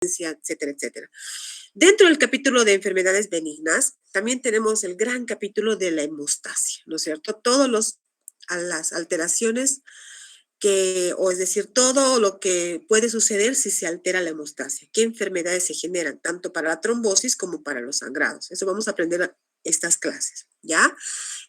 etcétera, etcétera. Dentro del capítulo de enfermedades benignas, también tenemos el gran capítulo de la hemostasia, ¿no es cierto? Las alteraciones o es decir, todo lo que puede suceder si se altera la hemostasia, qué enfermedades se generan, tanto para la trombosis como para los sangrados. Eso vamos a aprender en estas clases, ¿ya?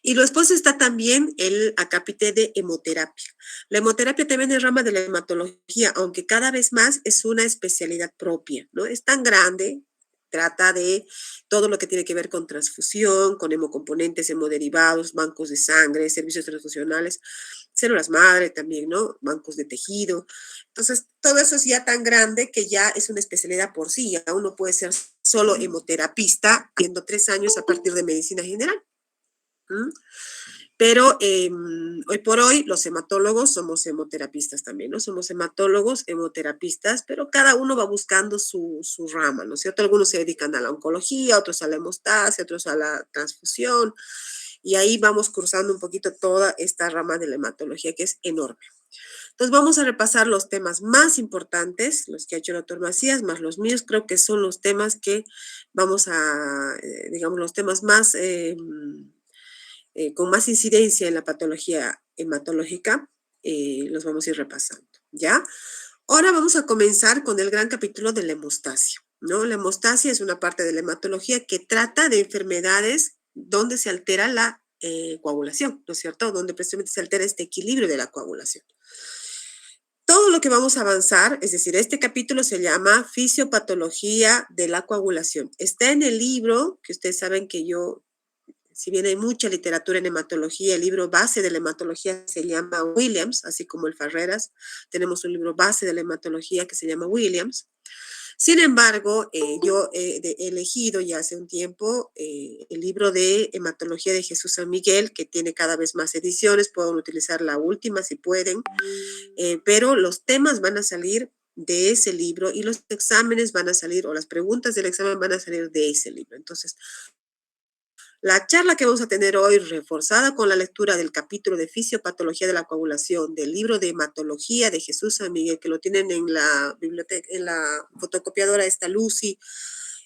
Y después está también el acápite de hemoterapia. La hemoterapia también es rama de la hematología, aunque cada vez más es una especialidad propia, ¿no? Es tan grande, trata de todo lo que tiene que ver con transfusión, con hemocomponentes, hemoderivados, bancos de sangre, servicios transfusionales, células madre también, ¿no? Bancos de tejido. Entonces, todo eso es ya tan grande que ya es una especialidad por sí. Ya uno puede ser solo hemoterapista, teniendo 3 años a partir de medicina general. ¿Mm? Pero hoy por hoy los hematólogos somos hemoterapistas también, ¿no? Somos hematólogos, hemoterapistas, pero cada uno va buscando su rama, ¿no es cierto? Algunos se dedican a la oncología, otros a la hemostasia, otros a la transfusión, y ahí vamos cruzando un poquito toda esta rama de la hematología que es enorme. Entonces vamos a repasar los temas más importantes, los que ha hecho el doctor Macías, más los míos, creo que son los temas que vamos a, digamos, los temas más con más incidencia en la patología hematológica, los vamos a ir repasando, ¿ya? Ahora vamos a comenzar con el gran capítulo de la hemostasia, ¿no? La hemostasia es una parte de la hematología que trata de enfermedades donde se altera la coagulación, ¿no es cierto? Donde precisamente se altera este equilibrio de la coagulación. Todo lo que vamos a avanzar, es decir, este capítulo se llama Fisiopatología de la coagulación. Está en el libro, que ustedes saben que yo, si bien hay mucha literatura en hematología, el libro base de la hematología se llama Williams, así como el Farreras. Tenemos un libro base de la hematología que se llama Williams. Sin embargo, yo he elegido ya hace un tiempo el libro de Hematología de Jesús San Miguel, que tiene cada vez más ediciones, pueden utilizar la última si pueden, pero los temas van a salir de ese libro y los exámenes van a salir, o las preguntas del examen van a salir de ese libro. Entonces, la charla que vamos a tener hoy, reforzada con la lectura del capítulo de Fisiopatología de la Coagulación, del libro de Hematología de Jesús San Miguel, que lo tienen en la biblioteca, en la fotocopiadora esta Lucy,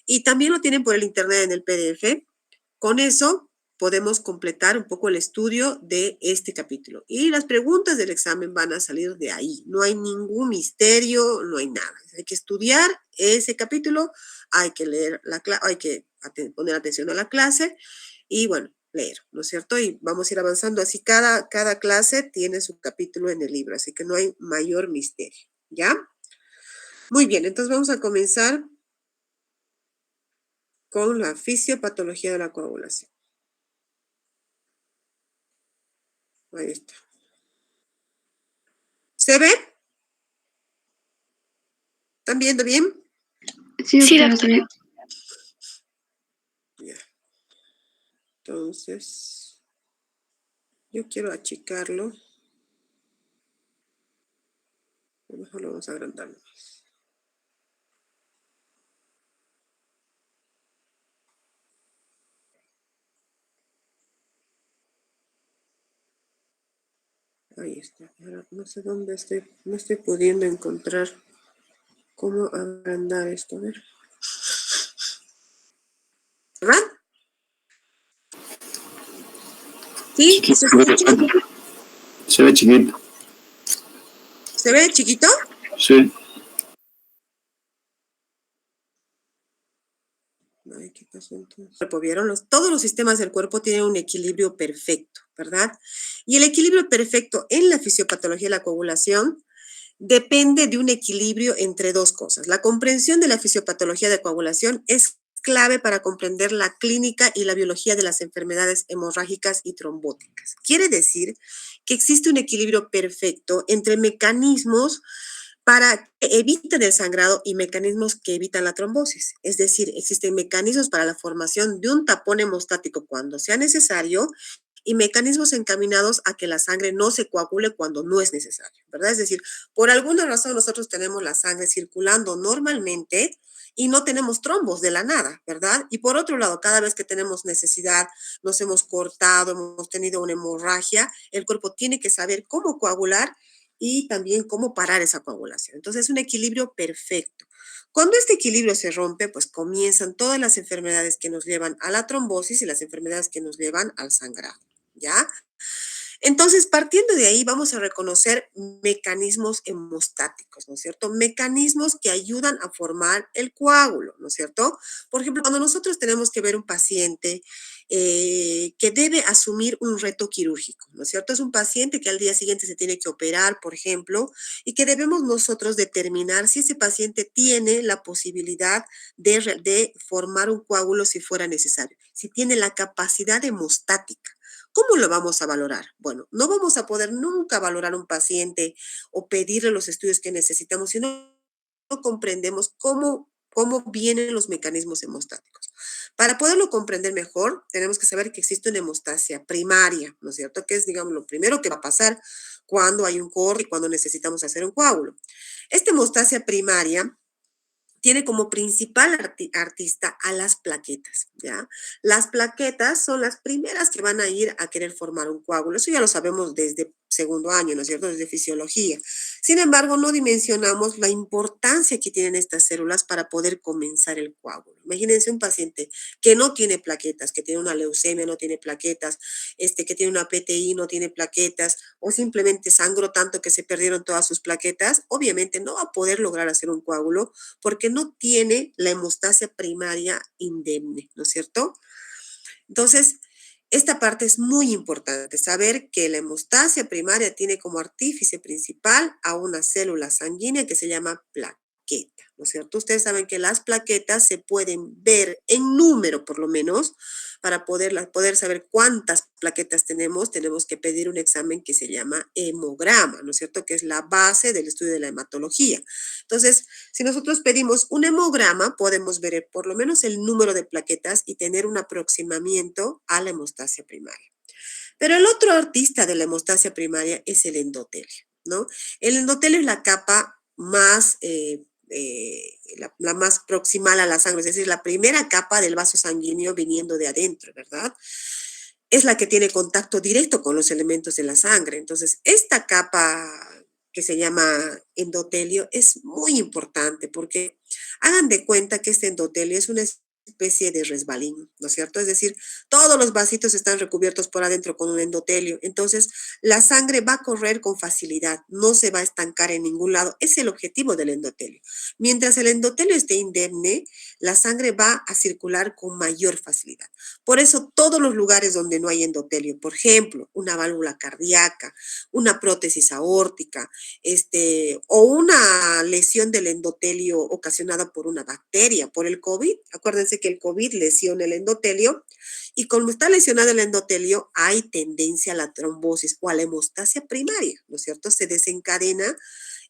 y también lo tienen por el internet en el PDF. Con eso podemos completar un poco el estudio de este capítulo. Y las preguntas del examen van a salir de ahí. No hay ningún misterio, no hay nada. Hay que estudiar ese capítulo, hay que leer hay que poner atención a la clase y bueno, leer, ¿no es cierto? Y vamos a ir avanzando así. Cada clase tiene su capítulo en el libro, así que no hay mayor misterio, ¿ya? Muy bien, entonces vamos a comenzar con la fisiopatología de la coagulación. Ahí está. ¿Se ve? ¿Están viendo bien? Sí, doctora. Ya. Entonces, yo quiero achicarlo. A lo mejor lo vamos a agrandar más. Ahí está. Ahora no sé dónde estoy. No estoy pudiendo encontrar cómo agrandar esto. A ver. ¿Verdad? ¿Sí? ¿Se escucha? Se ve chiquito. ¿Se ve chiquito? Sí. Ay, ¿qué pasó entonces? ¿Vieron? Todos los sistemas del cuerpo tienen un equilibrio perfecto, ¿verdad? Y el equilibrio perfecto en la fisiopatología de la coagulación depende de un equilibrio entre dos cosas. La comprensión de la fisiopatología de coagulación es clave para comprender la clínica y la biología de las enfermedades hemorrágicas y trombóticas. Quiere decir que existe un equilibrio perfecto entre mecanismos para que eviten el sangrado y mecanismos que evitan la trombosis. Es decir, existen mecanismos para la formación de un tapón hemostático cuando sea necesario y mecanismos encaminados a que la sangre no se coagule cuando no es necesario, ¿verdad? Es decir, por alguna razón nosotros tenemos la sangre circulando normalmente y no tenemos trombos de la nada, ¿verdad? Y por otro lado, cada vez que tenemos necesidad, nos hemos cortado, hemos tenido una hemorragia, el cuerpo tiene que saber cómo coagular y también cómo parar esa coagulación. Entonces, es un equilibrio perfecto. Cuando este equilibrio se rompe, pues comienzan todas las enfermedades que nos llevan a la trombosis y las enfermedades que nos llevan al sangrado, ¿ya? Entonces, partiendo de ahí, vamos a reconocer mecanismos hemostáticos, ¿no es cierto? Mecanismos que ayudan a formar el coágulo, ¿no es cierto? Por ejemplo, cuando nosotros tenemos que ver un paciente que debe asumir un reto quirúrgico, ¿no es cierto? Es un paciente que al día siguiente se tiene que operar, por ejemplo, y que debemos nosotros determinar si ese paciente tiene la posibilidad de formar un coágulo si fuera necesario, si tiene la capacidad hemostática. ¿Cómo lo vamos a valorar? Bueno, no vamos a poder nunca valorar un paciente o pedirle los estudios que necesitamos si no comprendemos cómo vienen los mecanismos hemostáticos. Para poderlo comprender mejor, tenemos que saber que existe una hemostasia primaria, ¿no es cierto? Que es, digamos, lo primero que va a pasar cuando hay un corte y cuando necesitamos hacer un coágulo. Esta hemostasia primaria tiene como principal artista a las plaquetas, ¿ya? Las plaquetas son las primeras que van a ir a querer formar un coágulo. Eso ya lo sabemos desde segundo año, ¿no es cierto? Desde fisiología. Sin embargo, no dimensionamos la importancia que tienen estas células para poder comenzar el coágulo. Imagínense un paciente que no tiene plaquetas, que tiene una leucemia, no tiene plaquetas, que tiene una PTI, no tiene plaquetas, o simplemente sangró tanto que se perdieron todas sus plaquetas, obviamente no va a poder lograr hacer un coágulo porque no tiene la hemostasia primaria indemne, ¿no es cierto? Entonces, esta parte es muy importante, saber que la hemostasia primaria tiene como artífice principal a una célula sanguínea que se llama plaqueta, ¿no es cierto? Ustedes saben que las plaquetas se pueden ver en número, por lo menos, para poder saber cuántas plaquetas tenemos que pedir un examen que se llama hemograma, ¿no es cierto? Que es la base del estudio de la hematología. Entonces, si nosotros pedimos un hemograma, podemos ver por lo menos el número de plaquetas y tener un aproximamiento a la hemostasia primaria. Pero el otro artista de la hemostasia primaria es el endotelio, ¿no? El endotelio es la capa más, la más proximal a la sangre, es decir, la primera capa del vaso sanguíneo viniendo de adentro, ¿verdad? Es la que tiene contacto directo con los elementos de la sangre. Entonces, esta capa que se llama endotelio es muy importante porque hagan de cuenta que este endotelio es una especie de resbalín, ¿no es cierto? Es decir, todos los vasitos están recubiertos por adentro con un endotelio. Entonces, la sangre va a correr con facilidad, no se va a estancar en ningún lado. Es el objetivo del endotelio. Mientras el endotelio esté indemne, la sangre va a circular con mayor facilidad. Por eso, todos los lugares donde no hay endotelio, por ejemplo, una válvula cardíaca, una prótesis aórtica, o una lesión del endotelio ocasionada por una bacteria, por el COVID. Acuérdense que el COVID lesiona el endotelio y como está lesionado el endotelio, hay tendencia a la trombosis o a la hemostasia primaria, ¿no es cierto? Se desencadena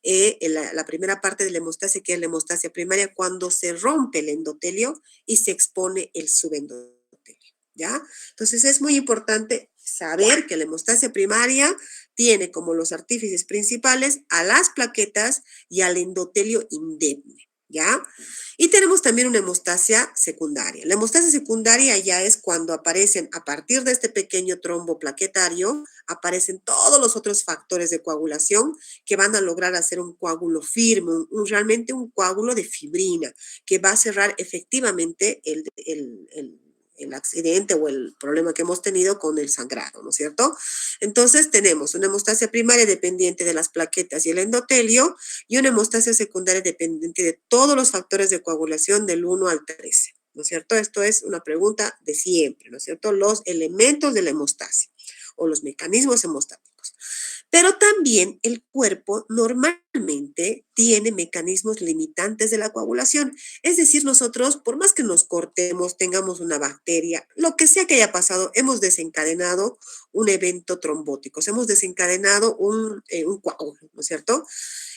la primera parte de la hemostasia, que es la hemostasia primaria, cuando se rompe el endotelio y se expone el subendotelio, ¿ya? Entonces es muy importante saber que la hemostasia primaria tiene como los artífices principales a las plaquetas y al endotelio indemne, ¿ya? Y tenemos también una hemostasia secundaria. La hemostasia secundaria ya es cuando aparecen, a partir de este pequeño trombo plaquetario, aparecen todos los otros factores de coagulación que van a lograr hacer un coágulo firme, realmente un coágulo de fibrina, que va a cerrar efectivamente el accidente o el problema que hemos tenido con el sangrado, ¿no es cierto? Entonces tenemos una hemostasia primaria dependiente de las plaquetas y el endotelio y una hemostasia secundaria dependiente de todos los factores de coagulación del 1 al 13, ¿no es cierto? Esto es una pregunta de siempre, ¿no es cierto? Los elementos de la hemostasia o los mecanismos hemostáticos. Pero también el cuerpo normalmente tiene mecanismos limitantes de la coagulación. Es decir, nosotros, por más que nos cortemos, tengamos una bacteria, lo que sea que haya pasado, hemos desencadenado un evento trombótico, hemos desencadenado un coágulo, ¿no es cierto?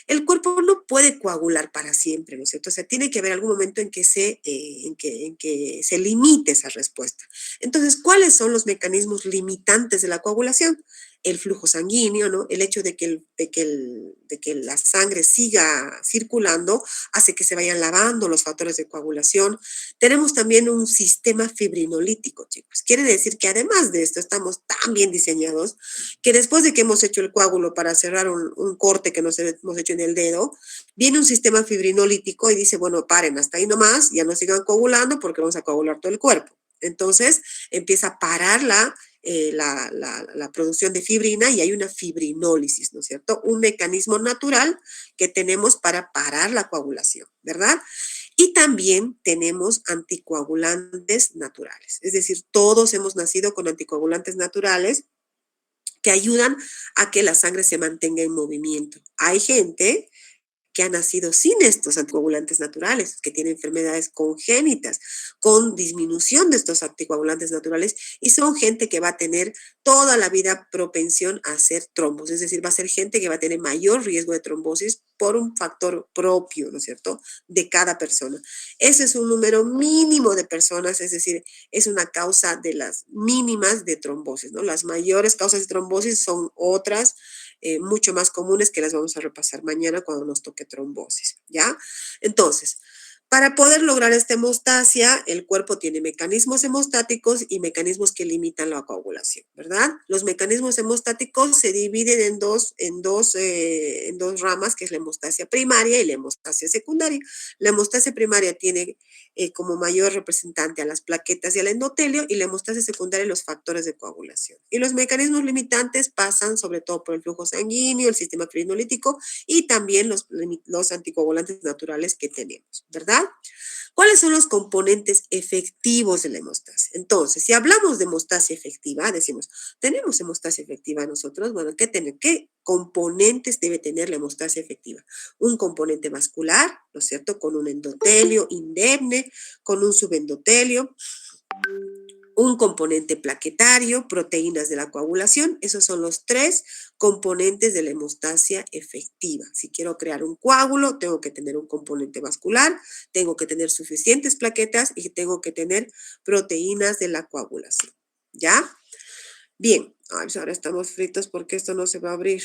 El cuerpo no puede coagular para siempre, ¿no es cierto? O sea, tiene que haber algún momento en que se limite esa respuesta. Entonces, ¿cuáles son los mecanismos limitantes de la coagulación? el flujo sanguíneo, ¿no? El hecho de que la sangre siga circulando hace que se vayan lavando los factores de coagulación. Tenemos también un sistema fibrinolítico, chicos. Quiere decir que además de esto estamos tan bien diseñados que después de que hemos hecho el coágulo para cerrar un corte que nos hemos hecho en el dedo, viene un sistema fibrinolítico y dice, bueno, paren hasta ahí nomás, ya no sigan coagulando porque vamos a coagular todo el cuerpo. Entonces empieza a parar la producción de fibrina y hay una fibrinólisis, ¿no es cierto? Un mecanismo natural que tenemos para parar la coagulación, ¿verdad? Y también tenemos anticoagulantes naturales, es decir, todos hemos nacido con anticoagulantes naturales que ayudan a que la sangre se mantenga en movimiento. Hay gente que ha nacido sin estos anticoagulantes naturales, que tiene enfermedades congénitas, con disminución de estos anticoagulantes naturales, y son gente que va a tener toda la vida propensión a hacer trombos, es decir, va a ser gente que va a tener mayor riesgo de trombosis por un factor propio, ¿no es cierto?, de cada persona. Ese es un número mínimo de personas, es decir, es una causa de las mínimas de trombosis, ¿no? Las mayores causas de trombosis son otras, mucho más comunes que las vamos a repasar mañana cuando nos toque trombosis, ¿ya? Entonces, para poder lograr esta hemostasia, el cuerpo tiene mecanismos hemostáticos y mecanismos que limitan la coagulación, ¿verdad? Los mecanismos hemostáticos se dividen en dos ramas, que es la hemostasia primaria y la hemostasia secundaria. La hemostasia primaria tiene como mayor representante a las plaquetas y al endotelio, y la hemostasia secundaria los factores de coagulación. Y los mecanismos limitantes pasan sobre todo por el flujo sanguíneo, el sistema fibrinolítico y también los anticoagulantes naturales que tenemos, ¿verdad? ¿Cuáles son los componentes efectivos de la hemostasia? Entonces, si hablamos de hemostasia efectiva, decimos, ¿tenemos hemostasia efectiva nosotros? Bueno, ¿qué componentes debe tener la hemostasia efectiva? Un componente vascular, ¿no es cierto?, con un endotelio indemne, con un subendotelio, un componente plaquetario, proteínas de la coagulación. Esos son los 3 componentes de la hemostasia efectiva. Si quiero crear un coágulo, tengo que tener un componente vascular, tengo que tener suficientes plaquetas y tengo que tener proteínas de la coagulación. ¿Ya? Bien. Ay, pues ahora estamos fritos porque esto no se va a abrir.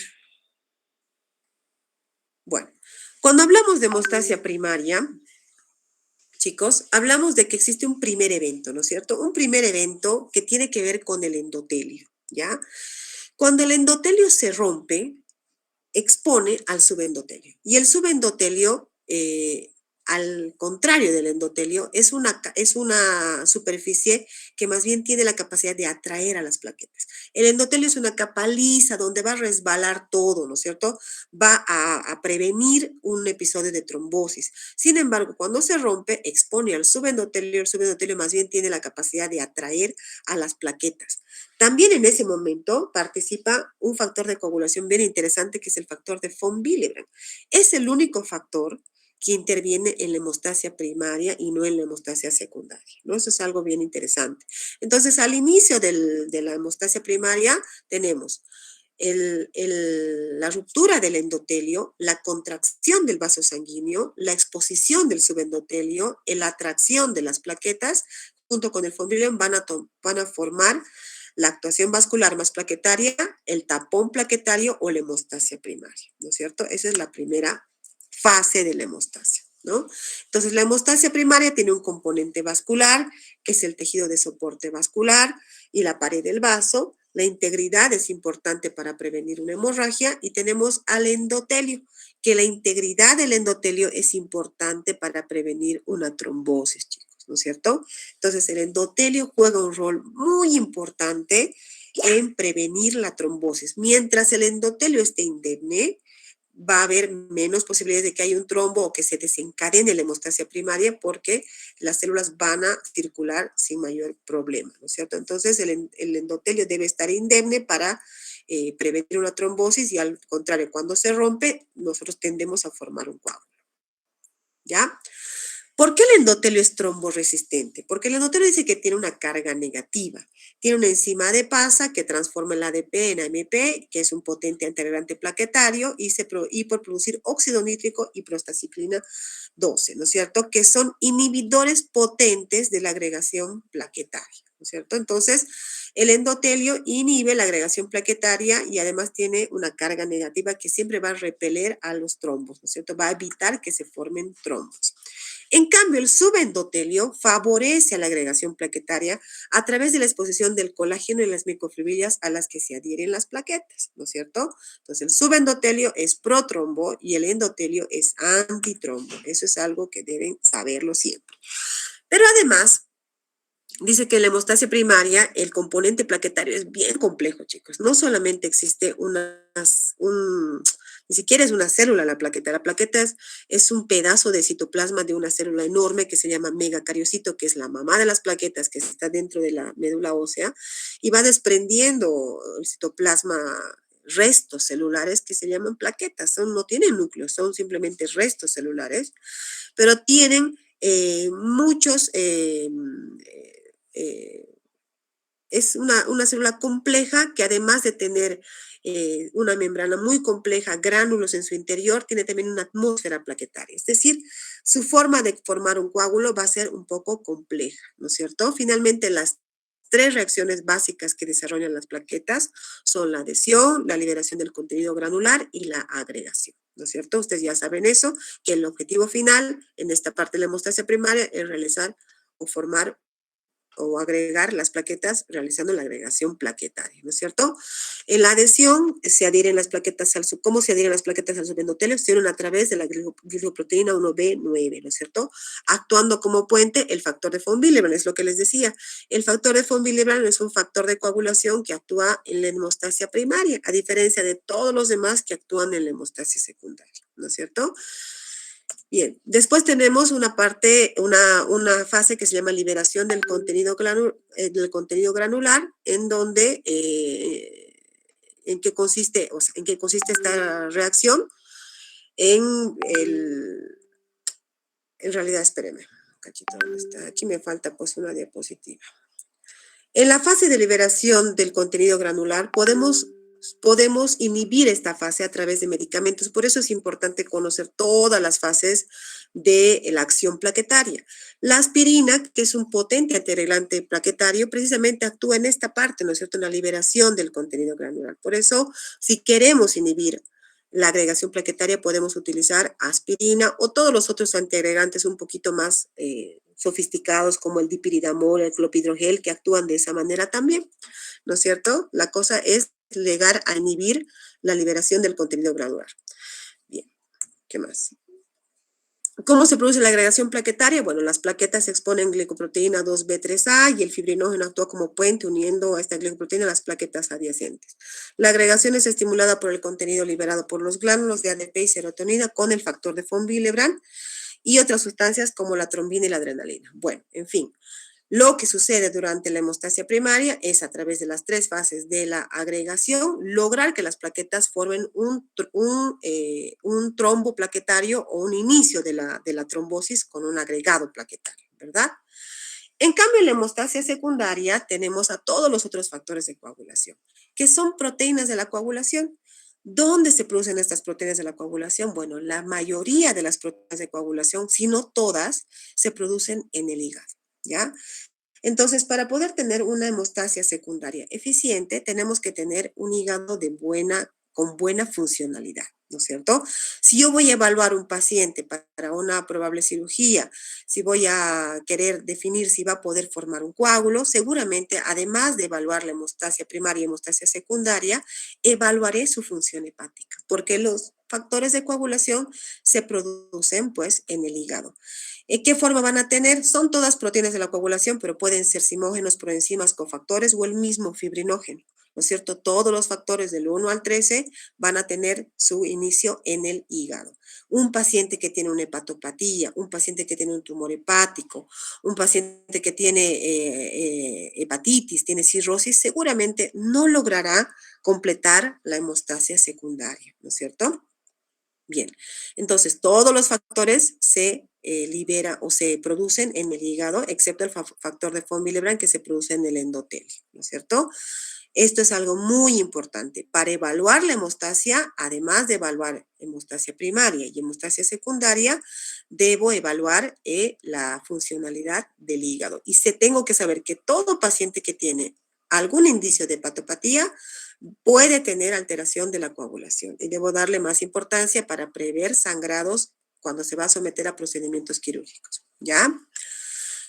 Bueno, cuando hablamos de hemostasia primaria, chicos, hablamos de que existe un primer evento, ¿no es cierto? Un primer evento que tiene que ver con el endotelio, ¿ya? Cuando el endotelio se rompe, expone al subendotelio. Y el subendotelio, al contrario del endotelio, es una superficie que más bien tiene la capacidad de atraer a las plaquetas. El endotelio es una capa lisa donde va a resbalar todo, ¿no es cierto? Va a prevenir un episodio de trombosis. Sin embargo, cuando se rompe, expone al subendotelio. El subendotelio más bien tiene la capacidad de atraer a las plaquetas. También en ese momento participa un factor de coagulación bien interesante, que es el factor de von Willebrand. Es el único factor que interviene en la hemostasia primaria y no en la hemostasia secundaria, ¿no? Eso es algo bien interesante. Entonces, al inicio de la hemostasia primaria tenemos la ruptura del endotelio, la contracción del vaso sanguíneo, la exposición del subendotelio, la atracción de las plaquetas, junto con el von Willebrand van a formar la actuación vascular más plaquetaria, el tapón plaquetario o la hemostasia primaria, ¿no es cierto? Esa es la primera fase de la hemostasia, ¿no? Entonces, la hemostasia primaria tiene un componente vascular, que es el tejido de soporte vascular y la pared del vaso. La integridad es importante para prevenir una hemorragia, y tenemos al endotelio, que la integridad del endotelio es importante para prevenir una trombosis, chicos, ¿no es cierto? Entonces, el endotelio juega un rol muy importante en prevenir la trombosis. Mientras el endotelio esté indemne, va a haber menos posibilidades de que haya un trombo o que se desencadene la hemostasia primaria, porque las células van a circular sin mayor problema, ¿no es cierto? Entonces, el endotelio debe estar indemne para prevenir una trombosis, y al contrario, cuando se rompe, nosotros tendemos a formar un coágulo, ¿ya? ¿Por qué el endotelio es tromboresistente? Porque el endotelio dice que tiene una carga negativa. Tiene una enzima ADPasa que transforma el ADP en AMP, que es un potente antiagregante plaquetario, y por producir óxido nítrico y prostaciclina 12, ¿no es cierto? Que son inhibidores potentes de la agregación plaquetaria. ¿no es cierto? Entonces, el endotelio inhibe la agregación plaquetaria y además tiene una carga negativa que siempre va a repeler a los trombos, ¿no es cierto? Va a evitar que se formen trombos. En cambio, el subendotelio favorece a la agregación plaquetaria a través de la exposición del colágeno y las microfibrilas a las que se adhieren las plaquetas, ¿no es cierto? Entonces, el subendotelio es protrombo y el endotelio es antitrombo. Eso es algo que deben saberlo siempre. Pero además, dice que en la hemostasia primaria el componente plaquetario es bien complejo, chicos. No solamente existe ni siquiera es una célula la plaqueta. La plaqueta es un pedazo de citoplasma de una célula enorme que se llama megacariocito, que es la mamá de las plaquetas, que está dentro de la médula ósea, y va desprendiendo el citoplasma restos celulares que se llaman plaquetas. No tienen núcleos, son simplemente restos celulares, pero tienen muchos es una célula compleja que además de tener una membrana muy compleja, gránulos en su interior, tiene también una atmósfera plaquetaria. Es decir, su forma de formar un coágulo va a ser un poco compleja, ¿no es cierto? Finalmente, las tres reacciones básicas que desarrollan las plaquetas son la adhesión, la liberación del contenido granular y la agregación, ¿no es cierto? Ustedes ya saben eso, que el objetivo final en esta parte de la hemostasia primaria es realizar o formar o agregar las plaquetas realizando la agregación plaquetaria, ¿no es cierto? En la adhesión se adhieren las plaquetas ¿cómo se adhieren las plaquetas al subendotelio? Se unen a través de la glicoproteína 1B9, ¿no es cierto? Actuando como puente el factor de von Willebrand, es lo que les decía. El factor de von Willebrand es un factor de coagulación que actúa en la hemostasia primaria, a diferencia de todos los demás que actúan en la hemostasia secundaria, ¿no es cierto? Bien, después tenemos una fase que se llama liberación del contenido granular, en donde, ¿en qué consiste esta reacción? En realidad, espérenme, un cachito, ¿dónde está? Aquí me falta pues una diapositiva. En la fase de liberación del contenido granular podemos inhibir esta fase a través de medicamentos. Por eso es importante conocer todas las fases de la acción plaquetaria. La aspirina, que es un potente antiagregante plaquetario, precisamente actúa en esta parte, ¿no es cierto?, en la liberación del contenido granular. Por eso, si queremos inhibir la agregación plaquetaria, podemos utilizar aspirina o todos los otros antiagregantes un poquito más sofisticados como el dipiridamol, el clopidogrel, que actúan de esa manera también, ¿no es cierto? La cosa es llegar a inhibir la liberación del contenido granular. Bien, ¿qué más? ¿Cómo se produce la agregación plaquetaria? Bueno, las plaquetas exponen glicoproteína 2B3A y el fibrinógeno actúa como puente uniendo a esta glicoproteína las plaquetas adyacentes. La agregación es estimulada por el contenido liberado por los glánulos de ADP y serotonina con el factor de von Willebrand y otras sustancias como la trombina y la adrenalina. Bueno, en fin, lo que sucede durante la hemostasia primaria es a través de las tres fases de la agregación, lograr que las plaquetas formen un trombo plaquetario o un inicio de la trombosis con un agregado plaquetario, ¿verdad? En cambio, en la hemostasia secundaria tenemos a todos los otros factores de coagulación, que son proteínas de la coagulación. ¿Dónde se producen estas proteínas de la coagulación? Bueno, la mayoría de las proteínas de coagulación, si no todas, se producen en el hígado, ¿ya? Entonces, para poder tener una hemostasia secundaria eficiente, tenemos que tener un hígado con buena funcionalidad, ¿no es cierto? Si yo voy a evaluar un paciente para una probable cirugía, si voy a querer definir si va a poder formar un coágulo, seguramente, además de evaluar la hemostasia primaria y hemostasia secundaria, evaluaré su función hepática, porque los factores de coagulación se producen, pues, en el hígado. ¿Qué forma van a tener? Son todas proteínas de la coagulación, pero pueden ser simógenos, proenzimas, cofactores o el mismo fibrinógeno, ¿no es cierto? Todos los factores del 1 al 13 van a tener su inicio en el hígado. Un paciente que tiene una hepatopatía, un paciente que tiene un tumor hepático, un paciente que tiene hepatitis, tiene cirrosis, seguramente no logrará completar la hemostasia secundaria, ¿no es cierto? Bien, entonces todos los factores se liberan o se producen en el hígado, excepto el factor de von Willebrand que se produce en el endotelio, ¿no es cierto? Esto es algo muy importante. Para evaluar la hemostasia, además de evaluar hemostasia primaria y hemostasia secundaria, debo evaluar la funcionalidad del hígado. Y tengo que saber que todo paciente que tiene algún indicio de hepatopatía puede tener alteración de la coagulación y debo darle más importancia para prever sangrados cuando se va a someter a procedimientos quirúrgicos, ¿ya?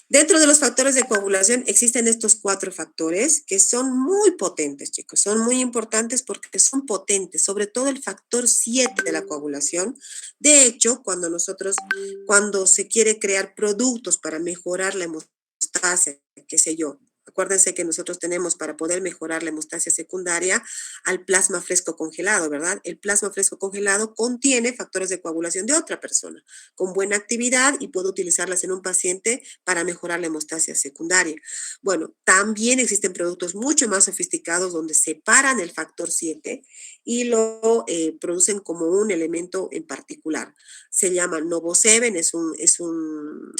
Dentro de los factores de coagulación existen estos 4 factores que son muy potentes, chicos, son muy importantes porque son potentes, sobre todo el factor 7 de la coagulación. De hecho, cuando se quiere crear productos para mejorar la hemostasia, qué sé yo, acuérdense que nosotros tenemos para poder mejorar la hemostasia secundaria al plasma fresco congelado, ¿verdad? El plasma fresco congelado contiene factores de coagulación de otra persona con buena actividad y puedo utilizarlas en un paciente para mejorar la hemostasia secundaria. Bueno, también existen productos mucho más sofisticados donde separan el factor 7 y lo producen como un elemento en particular. Se llama Novoseven, es un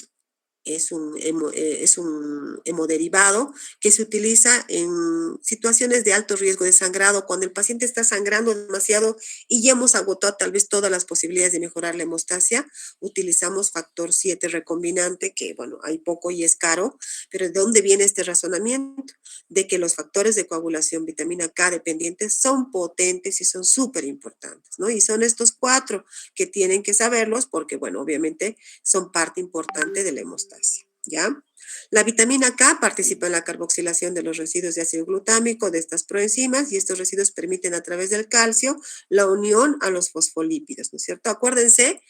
hemoderivado que se utiliza en situaciones de alto riesgo de sangrado, cuando el paciente está sangrando demasiado y ya hemos agotado tal vez todas las posibilidades de mejorar la hemostasia, utilizamos factor 7 recombinante, que bueno, hay poco y es caro, pero ¿de dónde viene este razonamiento? De que los factores de coagulación vitamina K dependientes son potentes y son súper importantes, ¿no? Y son estos 4 que tienen que saberlos porque, bueno, obviamente son parte importante de la hemostasia. ¿Ya? La vitamina K participa en la carboxilación de los residuos de ácido glutámico de estas proenzimas y estos residuos permiten a través del calcio la unión a los fosfolípidos, ¿no es cierto? Acuérdense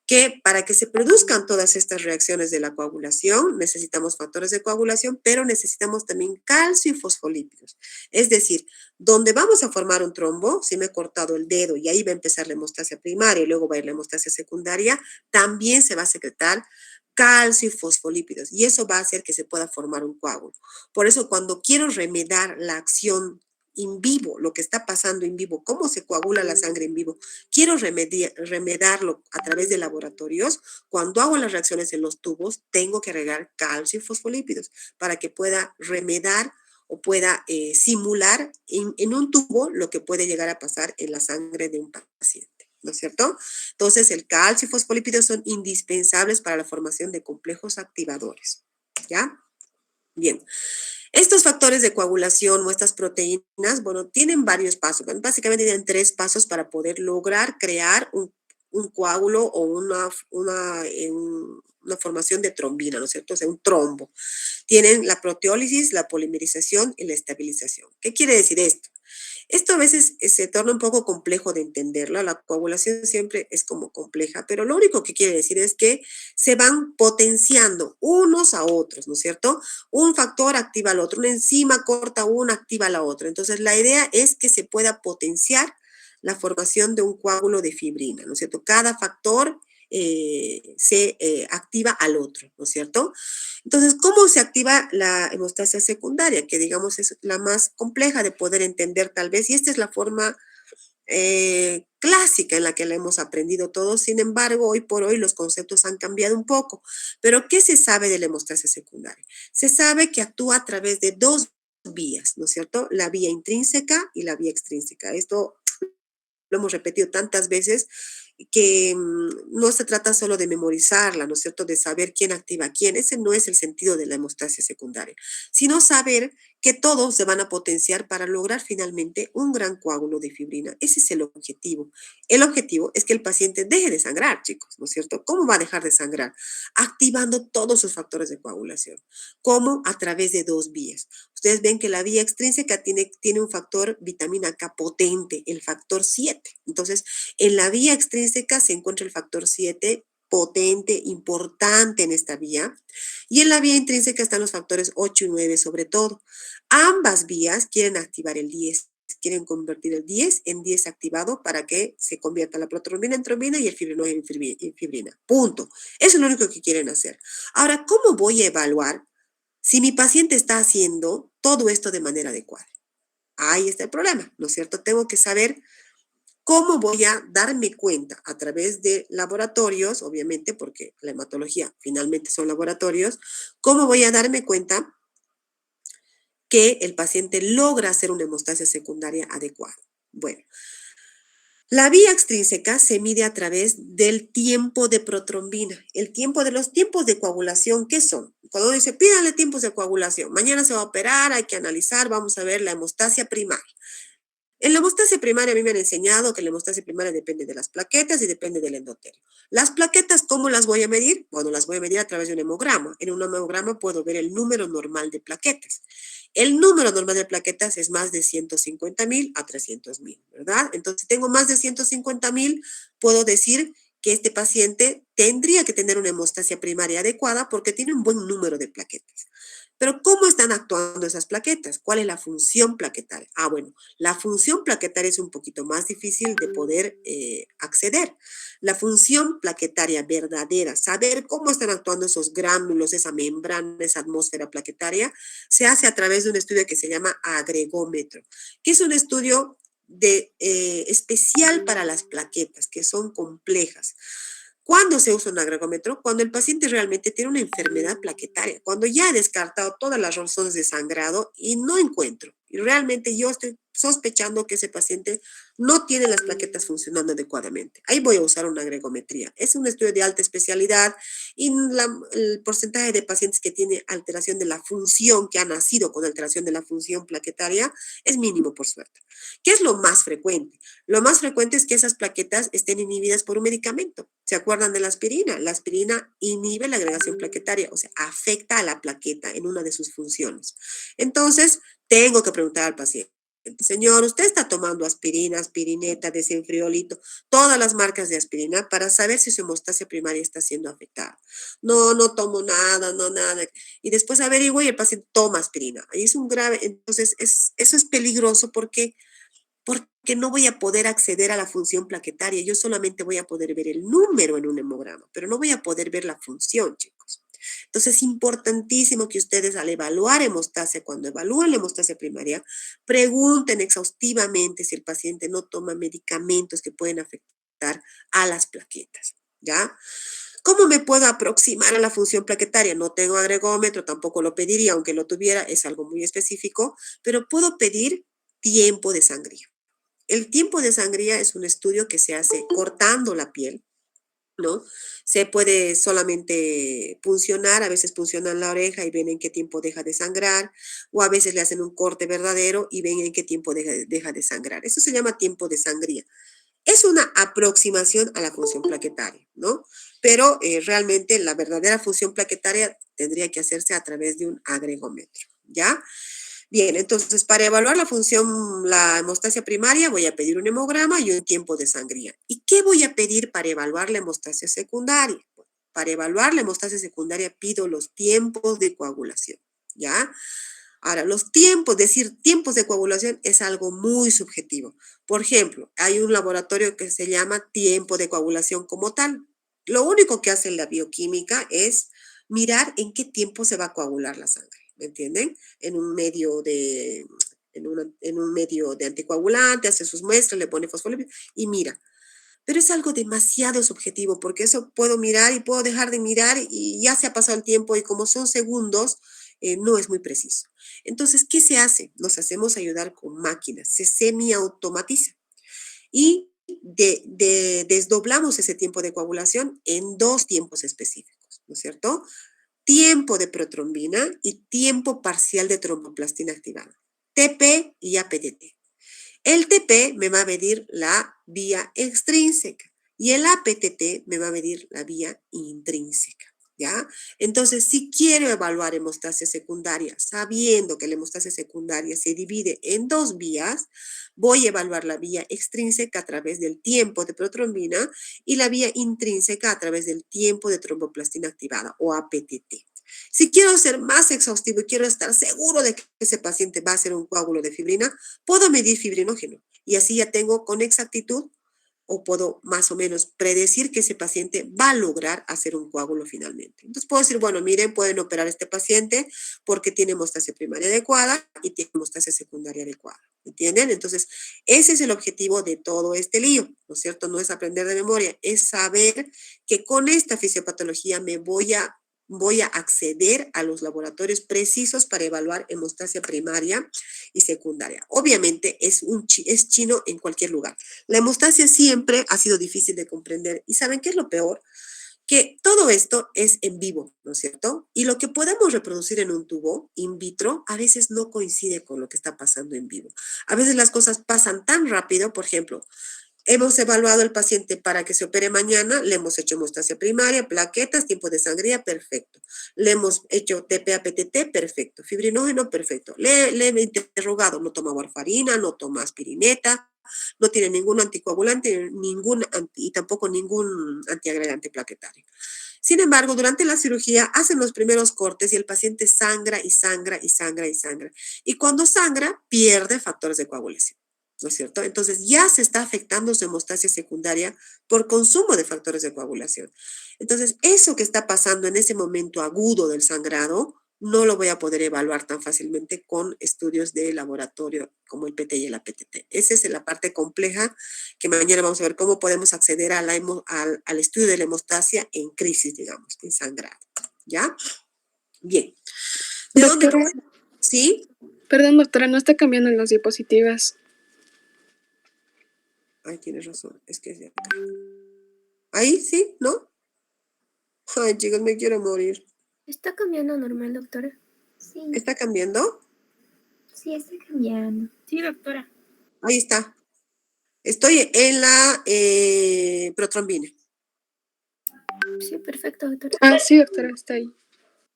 que para que se produzcan todas estas reacciones de la coagulación necesitamos factores de coagulación, pero necesitamos también calcio y fosfolípidos. Es decir, donde vamos a formar un trombo, si me he cortado el dedo y ahí va a empezar la hemostasia primaria y luego va a ir la hemostasia secundaria, también se va a secretar calcio y fosfolípidos, y eso va a hacer que se pueda formar un coágulo. Por eso, cuando quiero remediar la acción in vivo, lo que está pasando in vivo, cómo se coagula la sangre en vivo, quiero remediarlo a través de laboratorios, cuando hago las reacciones en los tubos, tengo que agregar calcio y fosfolípidos para que pueda remediar o pueda simular en un tubo lo que puede llegar a pasar en la sangre de un paciente. ¿No es cierto? Entonces, el calcio y fosfolípidos son indispensables para la formación de complejos activadores. ¿Ya? Bien. Estos factores de coagulación o estas proteínas, bueno, tienen varios pasos. Básicamente tienen 3 pasos para poder lograr crear un coágulo o una formación de trombina, ¿no es cierto? O sea, un trombo. Tienen la proteólisis, la polimerización y la estabilización. ¿Qué quiere decir esto? Esto a veces se torna un poco complejo de entenderla, la coagulación siempre es como compleja, pero lo único que quiere decir es que se van potenciando unos a otros, ¿no es cierto? Un factor activa al otro, una enzima corta una, activa a la otra. Entonces, la idea es que se pueda potenciar la formación de un coágulo de fibrina, ¿no es cierto? Cada factor se activa al otro, ¿no es cierto? Entonces, ¿cómo se activa la hemostasia secundaria? Que digamos es la más compleja de poder entender tal vez, y esta es la forma clásica en la que la hemos aprendido todos. Sin embargo, hoy por hoy los conceptos han cambiado un poco. Pero, ¿qué se sabe de la hemostasia secundaria? Se sabe que actúa a través de 2 vías, ¿no es cierto? La vía intrínseca y la vía extrínseca. Esto lo hemos repetido tantas veces que no se trata solo de memorizarla, ¿no es cierto?, de saber quién activa a quién. Ese no es el sentido de la hemostasia secundaria, sino saber que todos se van a potenciar para lograr finalmente un gran coágulo de fibrina. Ese es el objetivo. El objetivo es que el paciente deje de sangrar, chicos, ¿no es cierto? ¿Cómo va a dejar de sangrar? Activando todos sus factores de coagulación. ¿Cómo? A través de 2 vías. Ustedes ven que la vía extrínseca tiene un factor vitamina K potente, el factor 7. Entonces, en la vía extrínseca se encuentra el factor 7 potente, importante en esta vía. Y en la vía intrínseca están los factores 8 y 9 sobre todo. Ambas vías quieren activar el 10, quieren convertir el 10 en 10 activado para que se convierta la protrombina en trombina y el fibrinoide en fibrina. Punto. Eso es lo único que quieren hacer. Ahora, ¿cómo voy a evaluar si mi paciente está haciendo todo esto de manera adecuada? Ahí está el problema, ¿no es cierto? Tengo que saber cómo voy a darme cuenta a través de laboratorios, obviamente, porque la hematología finalmente son laboratorios, cómo voy a darme cuenta que el paciente logra hacer una hemostasia secundaria adecuada. Bueno, la vía extrínseca se mide a través del tiempo de protrombina. Los tiempos de coagulación, ¿qué son? Cuando uno dice, pídale tiempos de coagulación, mañana se va a operar, hay que analizar, vamos a ver la hemostasia primaria. En la hemostasia primaria a mí me han enseñado que la hemostasia primaria depende de las plaquetas y depende del endotelio. Las plaquetas, ¿cómo las voy a medir? Bueno, las voy a medir a través de un hemograma. En un hemograma puedo ver el número normal de plaquetas. El número normal de plaquetas es más de 150,000 a 300,000, ¿verdad? Entonces, si tengo más de 150,000, puedo decir que este paciente tendría que tener una hemostasia primaria adecuada porque tiene un buen número de plaquetas. Pero ¿cómo están actuando esas plaquetas? ¿Cuál es la función plaquetaria? Bueno, la función plaquetaria es un poquito más difícil de poder acceder. La función plaquetaria verdadera, saber cómo están actuando esos gránulos, esa membrana, esa atmósfera plaquetaria, se hace a través de un estudio que se llama agregómetro, que es un estudio especial para las plaquetas, que son complejas. ¿Cuándo se usa un agregómetro? Cuando el paciente realmente tiene una enfermedad plaquetaria, cuando ya he descartado todas las razones de sangrado y no encuentro. Y realmente yo estoy sospechando que ese paciente no tiene las plaquetas funcionando adecuadamente. Ahí voy a usar una agregometría. Es un estudio de alta especialidad y el porcentaje de pacientes que tiene alteración de la función, que ha nacido con alteración de la función plaquetaria, es mínimo por suerte. ¿Qué es lo más frecuente? Lo más frecuente es que esas plaquetas estén inhibidas por un medicamento. ¿Se acuerdan de la aspirina? La aspirina inhibe la agregación plaquetaria, o sea, afecta a la plaqueta en una de sus funciones. Entonces, tengo que preguntar al paciente, señor, ¿usted está tomando aspirina, aspirineta, desenfriolito, todas las marcas de aspirina para saber si su hemostasia primaria está siendo afectada? No, no tomo nada, no nada. Y después averiguo y el paciente toma aspirina. Ahí es un grave, entonces eso es peligroso porque no voy a poder acceder a la función plaquetaria. Yo solamente voy a poder ver el número en un hemograma, pero no voy a poder ver la función, chicos. Entonces, es importantísimo que ustedes al evaluar hemostasia, cuando evalúan la hemostasia primaria, pregunten exhaustivamente si el paciente no toma medicamentos que pueden afectar a las plaquetas, ¿ya? ¿Cómo me puedo aproximar a la función plaquetaria? No tengo agregómetro, tampoco lo pediría, aunque lo tuviera, es algo muy específico, pero puedo pedir tiempo de sangría. El tiempo de sangría es un estudio que se hace cortando la piel, ¿no? Se puede solamente puncionar, a veces puncionan la oreja y ven en qué tiempo deja de sangrar, o a veces le hacen un corte verdadero y ven en qué tiempo deja de sangrar. Eso se llama tiempo de sangría. Es una aproximación a la función plaquetaria, ¿no? Pero realmente la verdadera función plaquetaria tendría que hacerse a través de un agregómetro, ¿ya? Bien, entonces para evaluar la hemostasia primaria voy a pedir un hemograma y un tiempo de sangría. ¿Y qué voy a pedir para evaluar la hemostasia secundaria? Bueno, para evaluar la hemostasia secundaria pido los tiempos de coagulación, ¿ya? Ahora, los tiempos, decir tiempos de coagulación es algo muy subjetivo. Por ejemplo, hay un laboratorio que se llama tiempo de coagulación como tal. Lo único que hace la bioquímica es mirar en qué tiempo se va a coagular la sangre, ¿me entienden? En un medio de anticoagulante, hace sus muestras, le pone fosfolípidos y mira. Pero es algo demasiado subjetivo porque eso puedo mirar y puedo dejar de mirar y ya se ha pasado el tiempo y como son segundos, no es muy preciso. Entonces, ¿qué se hace? Nos hacemos ayudar con máquinas, se semiautomatiza y desdoblamos ese tiempo de coagulación en dos tiempos específicos, ¿no es cierto? Tiempo de protrombina y tiempo parcial de tromboplastina activada, TP y APTT. El TP me va a medir la vía extrínseca y el APTT me va a medir la vía intrínseca, ¿ya? Entonces, si quiero evaluar hemostasia secundaria, sabiendo que la hemostasia secundaria se divide en dos vías, voy a evaluar la vía extrínseca a través del tiempo de protrombina y la vía intrínseca a través del tiempo de tromboplastina activada o APTT. Si quiero ser más exhaustivo y quiero estar seguro de que ese paciente va a hacer un coágulo de fibrina, puedo medir fibrinógeno y así ya tengo con exactitud o puedo más o menos predecir que ese paciente va a lograr hacer un coágulo finalmente. Entonces puedo decir, bueno, miren, pueden operar a este paciente porque tiene hemostasia primaria adecuada y tiene hemostasia secundaria adecuada. ¿Entienden? Entonces, ese es el objetivo de todo este lío, ¿no es cierto? No es aprender de memoria, es saber que con esta fisiopatología me voy a voy a acceder a los laboratorios precisos para evaluar hemostasia primaria y secundaria. Obviamente es chino en cualquier lugar. La hemostasia siempre ha sido difícil de comprender. ¿Y saben qué es lo peor? Que todo esto es en vivo, ¿no es cierto? Y lo que podemos reproducir en un tubo in vitro a veces no coincide con lo que está pasando en vivo. A veces las cosas pasan tan rápido, por ejemplo, hemos evaluado al paciente para que se opere mañana, le hemos hecho hemostasia primaria, plaquetas, tiempo de sangría, perfecto. Le hemos hecho TPA-PTT, perfecto. Fibrinógeno, perfecto. Le he interrogado, no toma warfarina, no toma aspirineta, no tiene ningún anticoagulante y tampoco ningún antiagregante plaquetario. Sin embargo, durante la cirugía hacen los primeros cortes y el paciente sangra y sangra y sangra y sangra. Y cuando sangra, pierde factores de coagulación, ¿no es cierto? Entonces ya se está afectando su hemostasia secundaria por consumo de factores de coagulación. Entonces, eso que está pasando en ese momento agudo del sangrado, no lo voy a poder evaluar tan fácilmente con estudios de laboratorio como el PT y el APTT. Esa es la parte compleja que mañana vamos a ver cómo podemos acceder al estudio de la hemostasia en crisis, digamos, en sangrado. ¿Ya? Bien. ¿De dónde? ¿Sí? Perdón, doctora, no está cambiando en las diapositivas. Ay, tienes razón. Es que es de acá. Ahí, ¿sí? ¿No? Ay, chicos, me quiero morir. ¿Está cambiando normal, doctora? Sí. ¿Está cambiando? Sí, está cambiando. Sí, doctora. Ahí está. Estoy en la protrombina. Sí, perfecto, doctora. Ah, sí, doctora, está ahí.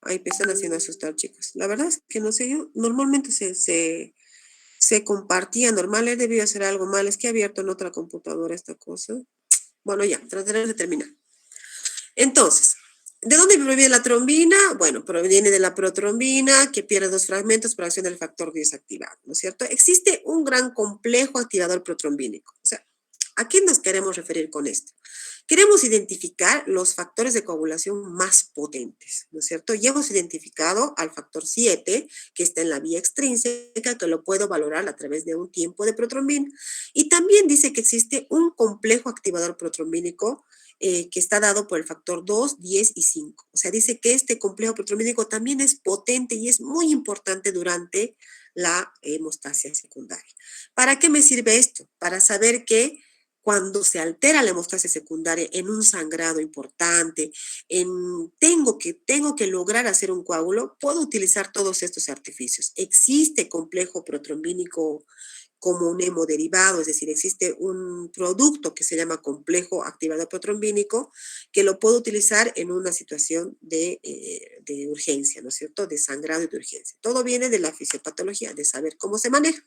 Ahí me están haciendo asustar, chicos. La verdad es que no sé yo. Normalmente se compartía normal. He debido hacer algo mal. Es que he abierto en otra computadora esta cosa. Bueno, ya, trataré de terminar. Entonces, ¿de dónde proviene la trombina? Bueno, proviene de la protrombina, que pierde 2 fragmentos por acción del factor 10 activado, ¿no es cierto? Existe un gran complejo activador protrombínico. O sea, ¿a qué nos queremos referir con esto? Queremos identificar los factores de coagulación más potentes, ¿no es cierto? Ya hemos identificado al factor 7, que está en la vía extrínseca, que lo puedo valorar a través de un tiempo de protrombina. Y también dice que existe un complejo activador protrombínico que está dado por el factor 2, 10 y 5. O sea, dice que este complejo protrombínico también es potente y es muy importante durante la hemostasia secundaria. ¿Para qué me sirve esto? Para saber que cuando se altera la hemostasia secundaria en un sangrado importante, tengo que lograr hacer un coágulo, puedo utilizar todos estos artificios. Existe complejo protrombínico como un hemoderivado, es decir, existe un producto que se llama complejo activador protrombínico que lo puedo utilizar en una situación de urgencia, ¿no es cierto? De sangrado y de urgencia. Todo viene de la fisiopatología, de saber cómo se maneja.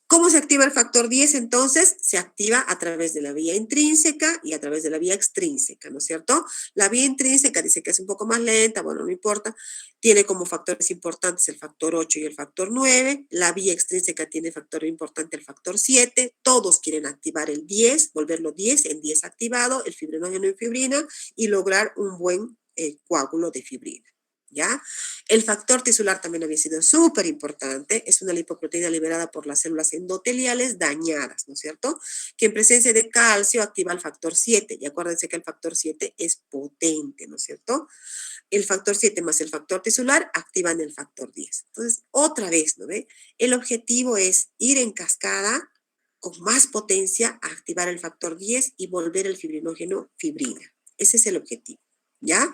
¿Cómo se activa el factor 10? Entonces, se activa a través de la vía intrínseca y a través de la vía extrínseca, ¿no es cierto? La vía intrínseca dice que es un poco más lenta, bueno, no importa. Tiene como factores importantes el factor 8 y el factor 9. La vía extrínseca tiene factor importante el factor 7. Todos quieren activar el 10, volverlo 10 en 10 activado, el fibrinógeno en fibrina y lograr un buen coágulo de fibrina. ¿Ya? El factor tisular también había sido súper importante, es una lipoproteína liberada por las células endoteliales dañadas, ¿no es cierto? Que en presencia de calcio activa el factor 7, y acuérdense que el factor 7 es potente, ¿no es cierto? El factor 7 más el factor tisular activan el factor 10. Entonces, otra vez, ¿no ve? El objetivo es ir en cascada con más potencia a activar el factor 10 y volver el fibrinógeno fibrina. Ese es el objetivo, ¿ya?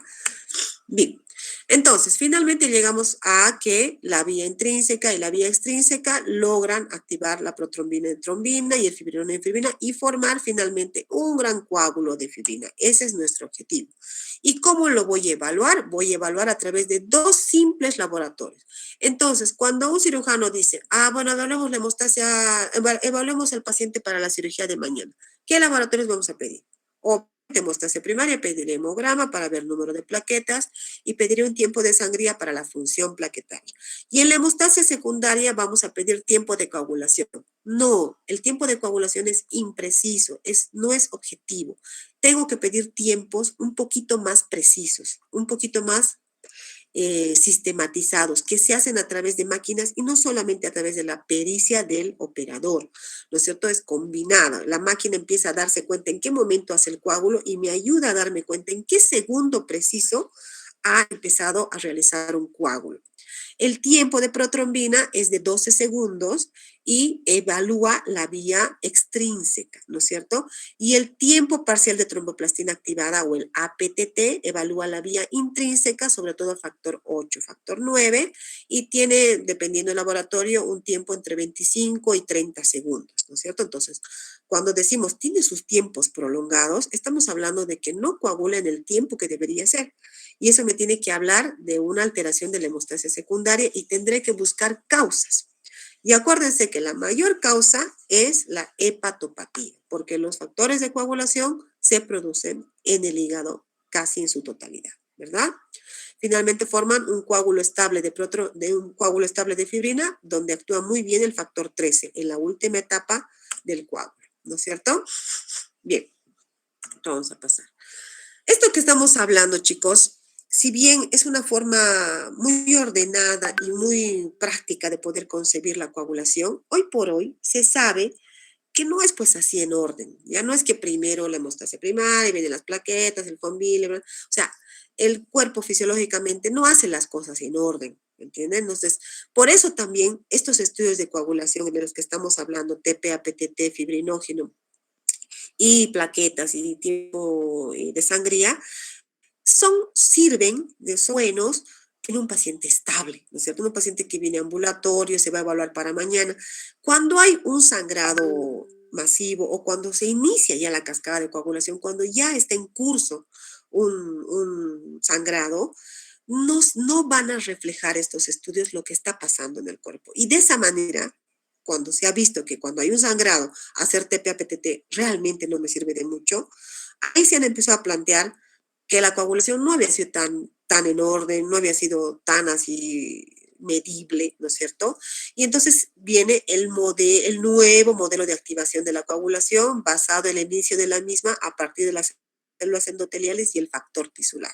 Bien, entonces finalmente llegamos a que la vía intrínseca y la vía extrínseca logran activar la protrombina en trombina y el fibrinógeno en fibrina y formar finalmente un gran coágulo de fibrina. Ese es nuestro objetivo. ¿Y cómo lo voy a evaluar? Voy a evaluar a través de 2 simples laboratorios. Entonces, cuando un cirujano dice, bueno, evaluemos la hemostasia, evaluemos al paciente para la cirugía de mañana, ¿qué laboratorios vamos a pedir? O hemostasia primaria, pediré hemograma para ver el número de plaquetas y pediré un tiempo de sangría para la función plaquetaria. Y en la hemostasia secundaria vamos a pedir tiempo de coagulación. No, el tiempo de coagulación es impreciso, no es objetivo. Tengo que pedir tiempos un poquito más precisos, un poquito más sistematizados, que se hacen a través de máquinas y no solamente a través de la pericia del operador, ¿no es cierto? Es combinada. La máquina empieza a darse cuenta en qué momento hace el coágulo y me ayuda a darme cuenta en qué segundo preciso ha empezado a realizar un coágulo. El tiempo de protrombina es de 12 segundos y evalúa la vía extrínseca, ¿no es cierto? Y el tiempo parcial de tromboplastina activada o el APTT evalúa la vía intrínseca, sobre todo factor 8, factor 9, y tiene, dependiendo del laboratorio, un tiempo entre 25 y 30 segundos, ¿no es cierto? Entonces, cuando decimos tiene sus tiempos prolongados, estamos hablando de que no coagula en el tiempo que debería ser. Y eso me tiene que hablar de una alteración de la hemostasia secundaria y tendré que buscar causas. Y acuérdense que la mayor causa es la hepatopatía, porque los factores de coagulación se producen en el hígado casi en su totalidad, ¿verdad? Finalmente forman un coágulo estable un coágulo estable de fibrina, donde actúa muy bien el factor 13 en la última etapa del coágulo, ¿no es cierto? Bien, vamos a pasar. Esto que estamos hablando, chicos, si bien es una forma muy ordenada y muy práctica de poder concebir la coagulación, hoy por hoy se sabe que no es pues así en orden. Ya no es que primero la hemostasia primaria, vienen las plaquetas, el von Willebrand. O sea, el cuerpo fisiológicamente no hace las cosas en orden, ¿entienden? Entonces, por eso también estos estudios de coagulación de los que estamos hablando, TPA, PTT, fibrinógeno y plaquetas y tiempo de sangría, sirven de buenos en un paciente estable, ¿no es cierto? Un paciente que viene ambulatorio, se va a evaluar para mañana. Cuando hay un sangrado masivo o cuando se inicia ya la cascada de coagulación, cuando ya está en curso un sangrado, no van a reflejar estos estudios lo que está pasando en el cuerpo. Y de esa manera, cuando se ha visto que cuando hay un sangrado, hacer TPA-PTT realmente no me sirve de mucho, ahí se han empezado a plantear que la coagulación no había sido tan en orden, no había sido tan así medible, ¿no es cierto? Y entonces viene el nuevo modelo de activación de la coagulación basado en el inicio de la misma a partir de las células endoteliales y el factor tisular.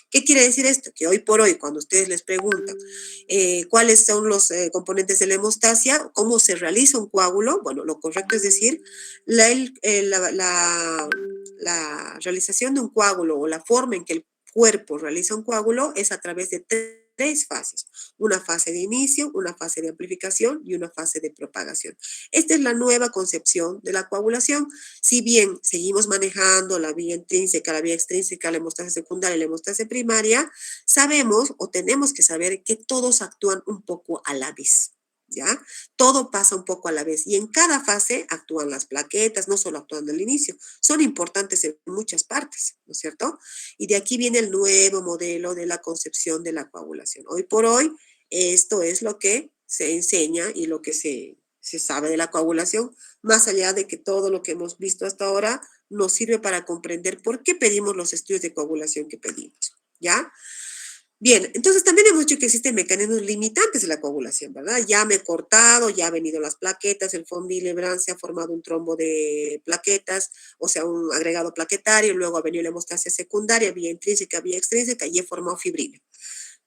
¿Qué quiere decir esto? Que hoy por hoy, cuando ustedes les preguntan cuáles son los componentes de la hemostasia, cómo se realiza un coágulo, bueno, lo correcto es decir, la realización de un coágulo o la forma en que el cuerpo realiza un coágulo es a través de tres fases. Una fase de inicio, una fase de amplificación y una fase de propagación. Esta es la nueva concepción de la coagulación. Si bien seguimos manejando la vía intrínseca, la vía extrínseca, la hemostasia secundaria y la hemostasia primaria, sabemos o tenemos que saber que todos actúan un poco a la vez. ¿Ya? Todo pasa un poco a la vez y en cada fase actúan las plaquetas, no solo actúan al inicio, son importantes en muchas partes, ¿no es cierto? Y de aquí viene el nuevo modelo de la concepción de la coagulación. Hoy por hoy, esto es lo que se enseña y lo que se sabe de la coagulación, más allá de que todo lo que hemos visto hasta ahora nos sirve para comprender por qué pedimos los estudios de coagulación que pedimos, ¿ya? Bien, entonces también hemos dicho que existen mecanismos limitantes de la coagulación, ¿verdad? Ya me he cortado, ya han venido las plaquetas, el von Willebrand se ha formado un trombo de plaquetas, o sea, un agregado plaquetario, luego ha venido la hemostasia secundaria, vía intrínseca, vía extrínseca, y he formado fibrina.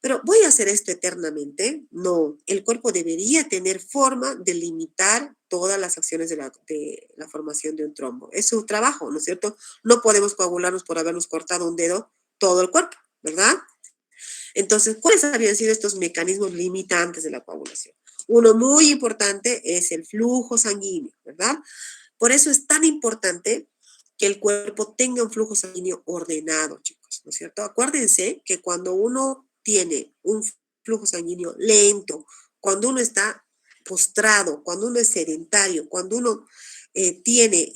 Pero ¿voy a hacer esto eternamente? No, el cuerpo debería tener forma de limitar todas las acciones de la formación de un trombo. Es su trabajo, ¿no es cierto? No podemos coagularnos por habernos cortado un dedo todo el cuerpo, ¿verdad? Entonces, ¿cuáles habían sido estos mecanismos limitantes de la coagulación? Uno muy importante es el flujo sanguíneo, ¿verdad? Por eso es tan importante que el cuerpo tenga un flujo sanguíneo ordenado, chicos, ¿no es cierto? Acuérdense que cuando uno tiene un flujo sanguíneo lento, cuando uno está postrado, cuando uno es sedentario, cuando uno tiene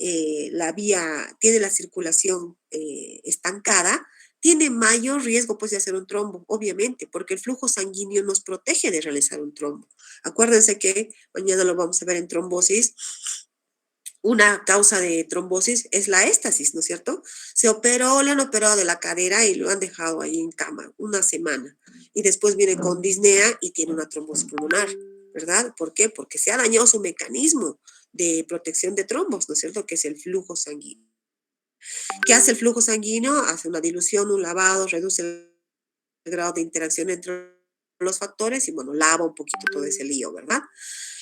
tiene la circulación estancada, tiene mayor riesgo pues de hacer un trombo, obviamente, porque el flujo sanguíneo nos protege de realizar un trombo. Acuérdense que mañana lo vamos a ver en trombosis. Una causa de trombosis es la éstasis, ¿no es cierto? Le han operado de la cadera y lo han dejado ahí en cama una semana. Y después viene con disnea y tiene una trombosis pulmonar, ¿verdad? ¿Por qué? Porque se ha dañado su mecanismo de protección de trombos, ¿no es cierto? Que es el flujo sanguíneo. ¿Qué hace el flujo sanguíneo? Hace una dilución, un lavado, reduce el grado de interacción entre los factores y, bueno, lava un poquito todo ese lío, ¿verdad?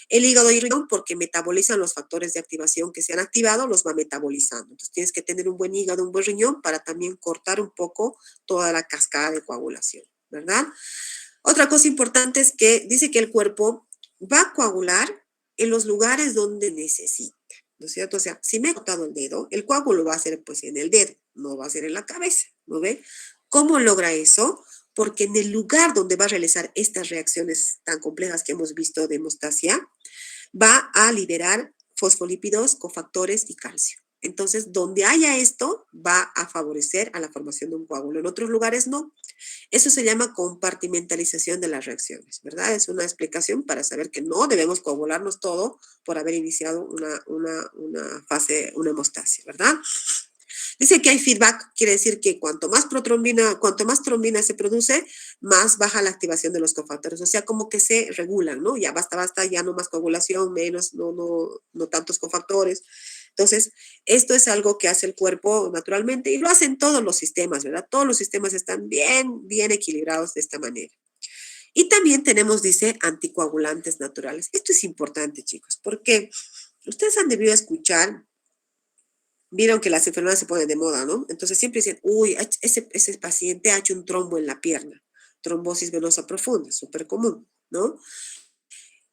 El hígado y riñón, porque metabolizan los factores de activación que se han activado, los va metabolizando. Entonces tienes que tener un buen hígado, un buen riñón para también cortar un poco toda la cascada de coagulación, ¿verdad? Otra cosa importante es que dice que el cuerpo va a coagular en los lugares donde necesita, ¿no es cierto? O sea, si me he cortado el dedo, el coágulo va a ser pues en el dedo, no va a ser en la cabeza, ¿no ve? ¿Cómo logra eso? Porque en el lugar donde va a realizar estas reacciones tan complejas que hemos visto de hemostasia, va a liberar fosfolípidos, cofactores y calcio. Entonces, donde haya esto, va a favorecer a la formación de un coágulo. En otros lugares no. Eso se llama compartimentalización de las reacciones, ¿verdad? Es una explicación para saber que no debemos coagularnos todo por haber iniciado una fase, una hemostasia, ¿verdad? Dice que hay feedback, quiere decir que cuanto más trombina se produce, más baja la activación de los cofactores, o sea, como que se regulan, ¿no? Ya basta, ya no más coagulación, menos, no tantos cofactores. Entonces, esto es algo que hace el cuerpo naturalmente y lo hacen todos los sistemas, ¿verdad? Todos los sistemas están bien equilibrados de esta manera. Y también tenemos, dice, anticoagulantes naturales. Esto es importante, chicos, porque ustedes han debido escuchar, vieron que las enfermedades se ponen de moda, ¿no? Entonces siempre dicen, uy, ese paciente ha hecho un trombo en la pierna, trombosis venosa profunda, súper común, ¿no?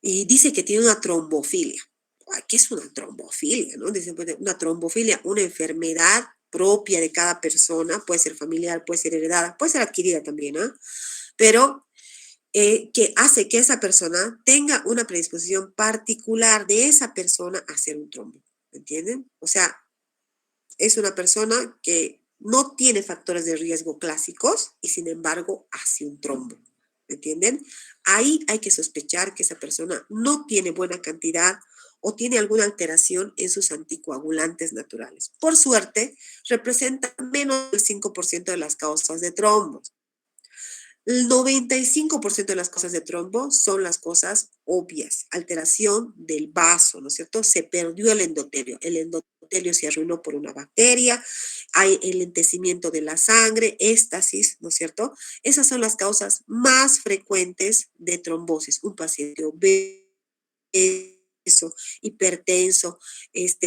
Y dice que tiene una trombofilia. Ay, ¿qué es una trombofilia, no? Dicen, pues, una trombofilia, una enfermedad propia de cada persona, puede ser familiar, puede ser heredada, puede ser adquirida también, ¿ah? Pero que hace que esa persona tenga una predisposición particular de esa persona a hacer un trombo, ¿me entienden? O sea, es una persona que no tiene factores de riesgo clásicos y sin embargo hace un trombo. ¿Me entienden? Ahí hay que sospechar que esa persona no tiene buena cantidad o tiene alguna alteración en sus anticoagulantes naturales. Por suerte, representa menos del 5% de las causas de trombos. El 95% de las cosas de trombo son las cosas obvias, alteración del vaso, ¿no es cierto? Se perdió el endotelio se arruinó por una bacteria, hay enlentecimiento de la sangre, éstasis, ¿no es cierto? Esas son las causas más frecuentes de trombosis. Un paciente obeso, hipertenso,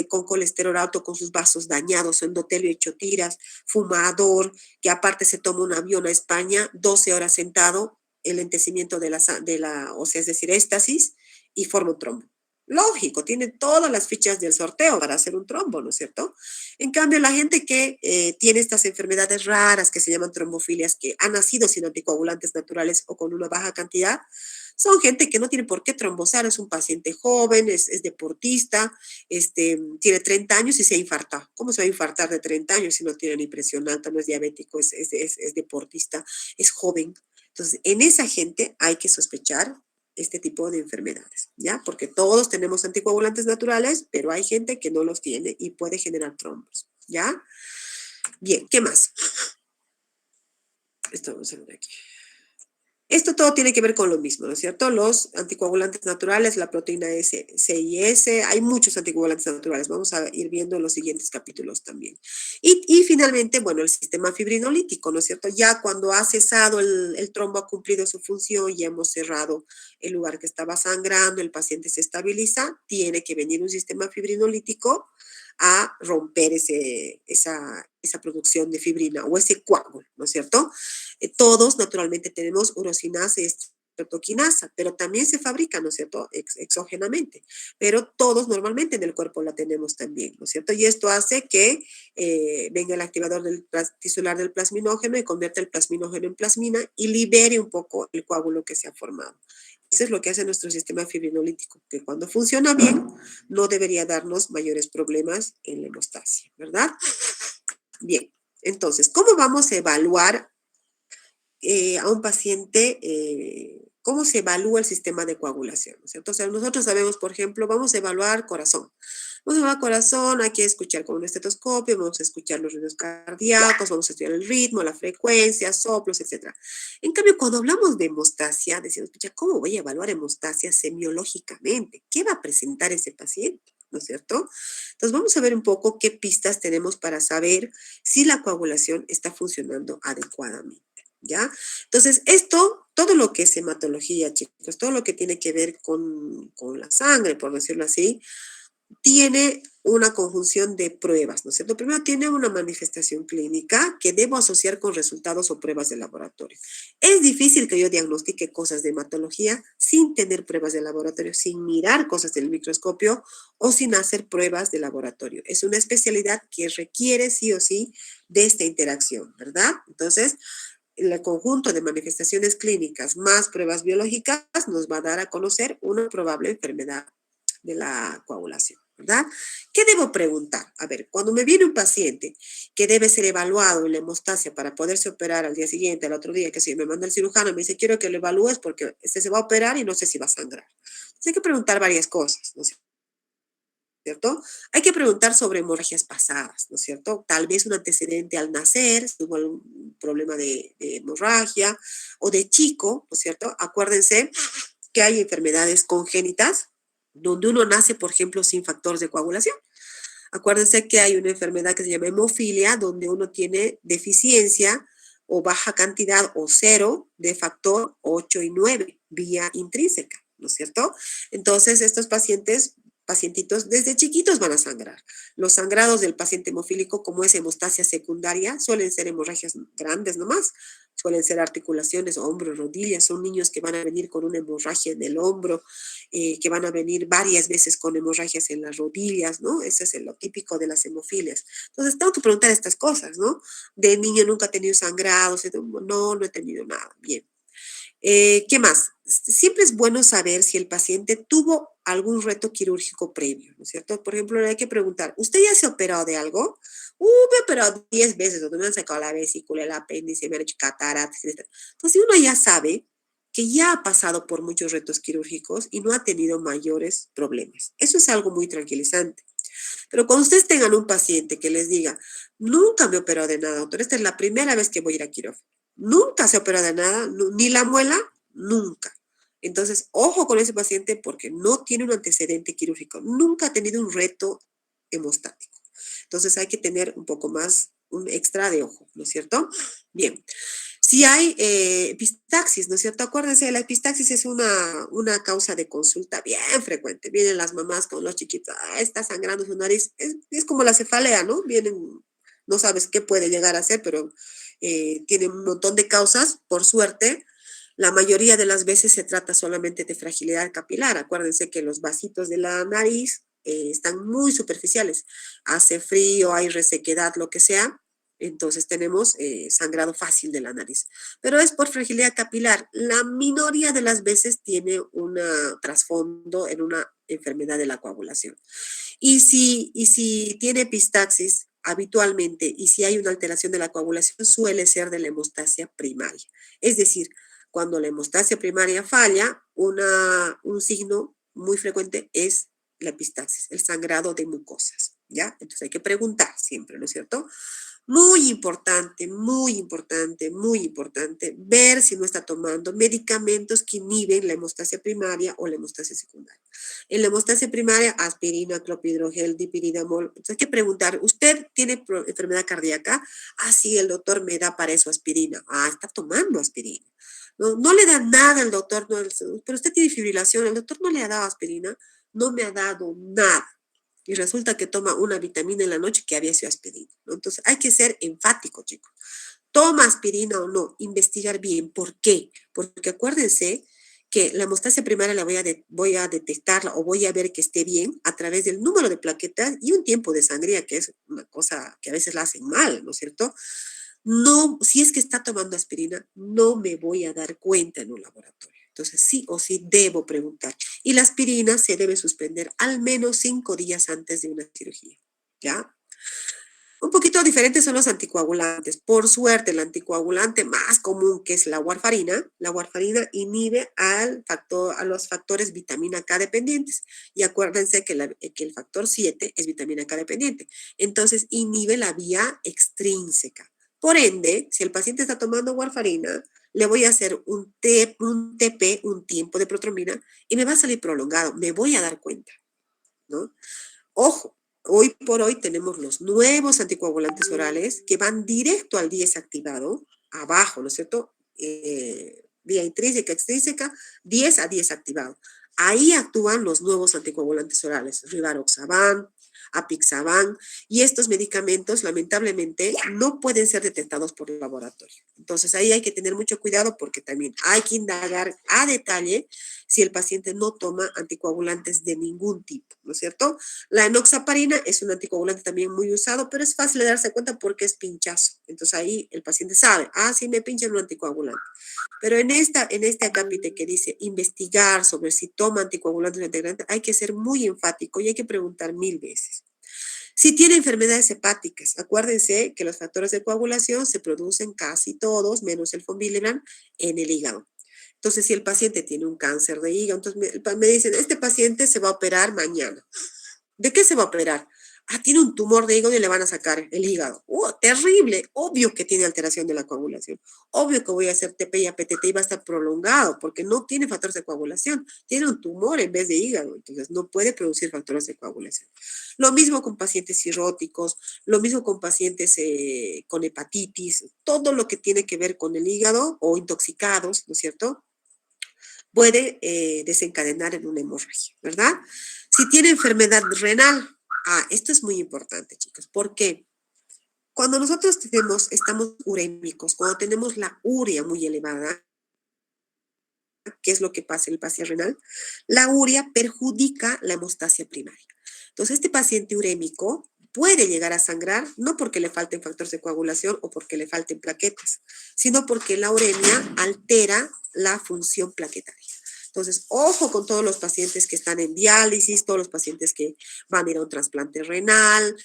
con colesterol alto, con sus vasos dañados, endotelio hecho tiras, fumador, que aparte se toma un avión a España, 12 horas sentado, el lentecimiento o sea, es decir, éstasis, y forma un trombo. Lógico, tiene todas las fichas del sorteo para hacer un trombo, ¿no es cierto? En cambio, la gente que tiene estas enfermedades raras que se llaman trombofilias, que han nacido sin anticoagulantes naturales o con una baja cantidad, son gente que no tiene por qué trombosar, es un paciente joven, es deportista, tiene 30 años y se ha infartado. ¿Cómo se va a infartar de 30 años si no tiene ni presión alta, no es diabético, es deportista, es joven? Entonces, en esa gente hay que sospechar este tipo de enfermedades, ¿ya? Porque todos tenemos anticoagulantes naturales, pero hay gente que no los tiene y puede generar trombos, ¿ya? Bien, ¿qué más? Esto vamos a ver aquí. Esto todo tiene que ver con lo mismo, ¿no es cierto? Los anticoagulantes naturales, la proteína S, C y S, hay muchos anticoagulantes naturales, vamos a ir viendo en los siguientes capítulos también. Y finalmente, bueno, el sistema fibrinolítico, ¿no es cierto? Ya cuando ha cesado el trombo, ha cumplido su función, ya hemos cerrado el lugar que estaba sangrando, el paciente se estabiliza, tiene que venir un sistema fibrinolítico a romper esa producción de fibrina o ese coágulo, ¿no es cierto? Todos naturalmente tenemos urosinasa y estreptoquinasa, pero también se fabrica, ¿no es cierto?, exógenamente, pero todos normalmente en el cuerpo la tenemos también, ¿no es cierto? Y esto hace que venga el activador tisular del plasminógeno y convierta el plasminógeno en plasmina y libere un poco el coágulo que se ha formado. Eso es lo que hace nuestro sistema fibrinolítico, que cuando funciona bien, no debería darnos mayores problemas en la hemostasia, ¿verdad? Bien, entonces, ¿cómo vamos a evaluar a un paciente, cómo se evalúa el sistema de coagulación, ¿no es cierto? O sea, nosotros sabemos, por ejemplo, vamos a evaluar corazón. Vamos a evaluar corazón, hay que escuchar con un estetoscopio, vamos a escuchar los ritmos cardíacos, vamos a estudiar el ritmo, la frecuencia, soplos, etc. En cambio, cuando hablamos de hemostasia, decimos, escucha, ¿cómo voy a evaluar hemostasia semiológicamente? ¿Qué va a presentar ese paciente? ¿No es cierto? Entonces, vamos a ver un poco qué pistas tenemos para saber si la coagulación está funcionando adecuadamente. ¿Ya? Entonces, todo lo que es hematología, chicos, todo lo que tiene que ver con la sangre, por decirlo así, tiene una conjunción de pruebas, ¿no es cierto? Primero tiene una manifestación clínica que debo asociar con resultados o pruebas de laboratorio. Es difícil que yo diagnostique cosas de hematología sin tener pruebas de laboratorio, sin mirar cosas del microscopio o sin hacer pruebas de laboratorio. Es una especialidad que requiere sí o sí de esta interacción, ¿verdad? Entonces, el conjunto de manifestaciones clínicas más pruebas biológicas nos va a dar a conocer una probable enfermedad de la coagulación, ¿verdad? ¿Qué debo preguntar? A ver, cuando me viene un paciente que debe ser evaluado en la hemostasia para poderse operar al día siguiente, al otro día, que si me manda el cirujano y me dice, quiero que lo evalúes porque este se va a operar y no sé si va a sangrar. Entonces hay que preguntar varias cosas, ¿no es cierto? Hay que preguntar sobre hemorragias pasadas, ¿no es cierto? Tal vez un antecedente al nacer, si tuvo algún problema de hemorragia, o de chico, ¿no es cierto? Acuérdense que hay enfermedades congénitas donde uno nace, por ejemplo, sin factores de coagulación. Acuérdense que hay una enfermedad que se llama hemofilia, donde uno tiene deficiencia o baja cantidad o cero de factor 8 y 9 vía intrínseca, ¿no es cierto? Entonces, estos pacientitos desde chiquitos van a sangrar. Los sangrados del paciente hemofílico, como es hemostasia secundaria, suelen ser hemorragias grandes nomás, suelen ser articulaciones, hombros, rodillas, son niños que van a venir con una hemorragia en el hombro, que van a venir varias veces con hemorragias en las rodillas, ¿no? Ese es lo típico de las hemofilias. Entonces, tengo que preguntar estas cosas, ¿no? De niño nunca he tenido sangrados, no, no he tenido nada. Bien. ¿Qué más? Siempre es bueno saber si el paciente tuvo algún reto quirúrgico previo, ¿no es cierto? Por ejemplo, le hay que preguntar, ¿usted ya se ha operado de algo? Me he operado 10 veces, donde me han sacado la vesícula, el apéndice, me han hecho cataratas, etc. Entonces, uno ya sabe que ya ha pasado por muchos retos quirúrgicos y no ha tenido mayores problemas. Eso es algo muy tranquilizante. Pero cuando ustedes tengan un paciente que les diga, nunca me he operado de nada, doctor, esta es la primera vez que voy a ir a quirófano, nunca se opera de nada, ni la muela, nunca. Entonces, ojo con ese paciente porque no tiene un antecedente quirúrgico, nunca ha tenido un reto hemostático. Entonces, hay que tener un poco más, un extra de ojo, ¿no es cierto? Bien. Si hay epistaxis, ¿no es cierto? Acuérdense, la epistaxis es una causa de consulta bien frecuente. Vienen las mamás con los chiquitos, está sangrando su nariz. Es como la cefalea, ¿no? Vienen, no sabes qué puede llegar a ser, pero tiene un montón de causas. Por suerte, la mayoría de las veces se trata solamente de fragilidad capilar. Acuérdense que los vasitos de la nariz están muy superficiales. Hace frío, hay resequedad, lo que sea. Entonces tenemos sangrado fácil de la nariz. Pero es por fragilidad capilar. La minoría de las veces tiene un trasfondo en una enfermedad de la coagulación. Y si tiene epistaxis habitualmente y si hay una alteración de la coagulación, suele ser de la hemostasia primaria. Es decir, cuando la hemostasia primaria falla, un signo muy frecuente es la epistaxis, el sangrado de mucosas, ¿ya? Entonces hay que preguntar siempre, ¿no es cierto? Muy importante, muy importante, muy importante ver si no está tomando medicamentos que inhiben la hemostasia primaria o la hemostasia secundaria. En la hemostasia primaria, aspirina, clopidogrel, dipiridamol. Entonces hay que preguntar, ¿usted tiene enfermedad cardíaca? Ah, sí, el doctor me da para eso aspirina. Ah, está tomando aspirina. No, no le da nada el doctor, no, pero usted tiene fibrilación, el doctor no le ha dado aspirina, no me ha dado nada. Y resulta que toma una vitamina en la noche que había sido aspirina, ¿no? Entonces hay que ser enfático, chicos. Toma aspirina o no, investigar bien. ¿Por qué? Porque acuérdense que la hemostasia primaria voy a detectarla o voy a ver que esté bien a través del número de plaquetas y un tiempo de sangría, que es una cosa que a veces la hacen mal, ¿no es cierto? No, si es que está tomando aspirina, no me voy a dar cuenta en un laboratorio. Entonces, sí o sí debo preguntar. Y la aspirina se debe suspender al menos 5 días antes de una cirugía, ¿ya? Un poquito diferentes son los anticoagulantes. Por suerte, el anticoagulante más común, que es la warfarina inhibe a los factores vitamina K dependientes. Y acuérdense que el factor 7 es vitamina K dependiente. Entonces, inhibe la vía extrínseca. Por ende, si el paciente está tomando warfarina, le voy a hacer un TP, un tiempo de protromina, y me va a salir prolongado. Me voy a dar cuenta, ¿no? Ojo, hoy por hoy tenemos los nuevos anticoagulantes orales que van directo al 10 activado, abajo, ¿no es cierto? Vía intrínseca, extrínseca, 10 a 10 activado. Ahí actúan los nuevos anticoagulantes orales, Rivaroxaban, Apixaban, y estos medicamentos lamentablemente no pueden ser detectados por el laboratorio. Entonces ahí hay que tener mucho cuidado porque también hay que indagar a detalle si el paciente no toma anticoagulantes de ningún tipo, ¿no es cierto? La enoxaparina es un anticoagulante también muy usado, pero es fácil de darse cuenta porque es pinchazo. Entonces ahí el paciente sabe, sí me pinchan un anticoagulante. Pero en este acápite que dice investigar sobre si toma anticoagulantes o integrantes, hay que ser muy enfático y hay que preguntar 1000 veces. Si tiene enfermedades hepáticas, acuérdense que los factores de coagulación se producen casi todos, menos el von Willebrand, en el hígado. Entonces, si el paciente tiene un cáncer de hígado, entonces me dicen, este paciente se va a operar mañana. ¿De qué se va a operar? Tiene un tumor de hígado y le van a sacar el hígado. Terrible. Obvio que tiene alteración de la coagulación. Obvio que voy a hacer TP y APTT y va a estar prolongado porque no tiene factores de coagulación. Tiene un tumor en vez de hígado. Entonces no puede producir factores de coagulación. Lo mismo con pacientes cirróticos, lo mismo con pacientes con hepatitis, todo lo que tiene que ver con el hígado o intoxicados, ¿no es cierto? Puede desencadenar en una hemorragia, ¿verdad? Si tiene enfermedad renal, esto es muy importante, chicos. ¿Por qué? Cuando nosotros estamos urémicos, cuando tenemos la urea muy elevada, ¿qué es lo que pasa en el paciente renal? La urea perjudica la hemostasia primaria. Entonces, este paciente urémico puede llegar a sangrar, no porque le falten factores de coagulación o porque le falten plaquetas, sino porque la uremia altera la función plaquetaria. Entonces, ojo con todos los pacientes que están en diálisis, todos los pacientes que van a ir a un trasplante renal,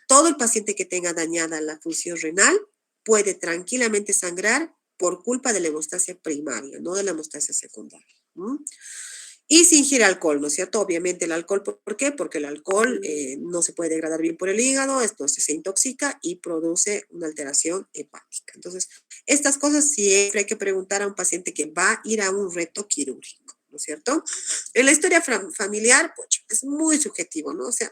todo el paciente que tenga dañada la función renal puede tranquilamente sangrar por culpa de la hemostasia primaria, no de la hemostasia secundaria. Y se ingiere alcohol, ¿no es cierto? Obviamente el alcohol, ¿por qué? Porque el alcohol no se puede degradar bien por el hígado, entonces se intoxica y produce una alteración hepática. Entonces, estas cosas siempre hay que preguntar a un paciente que va a ir a un reto quirúrgico, ¿no es cierto? En la historia familiar, pues, es muy subjetivo, ¿no? O sea,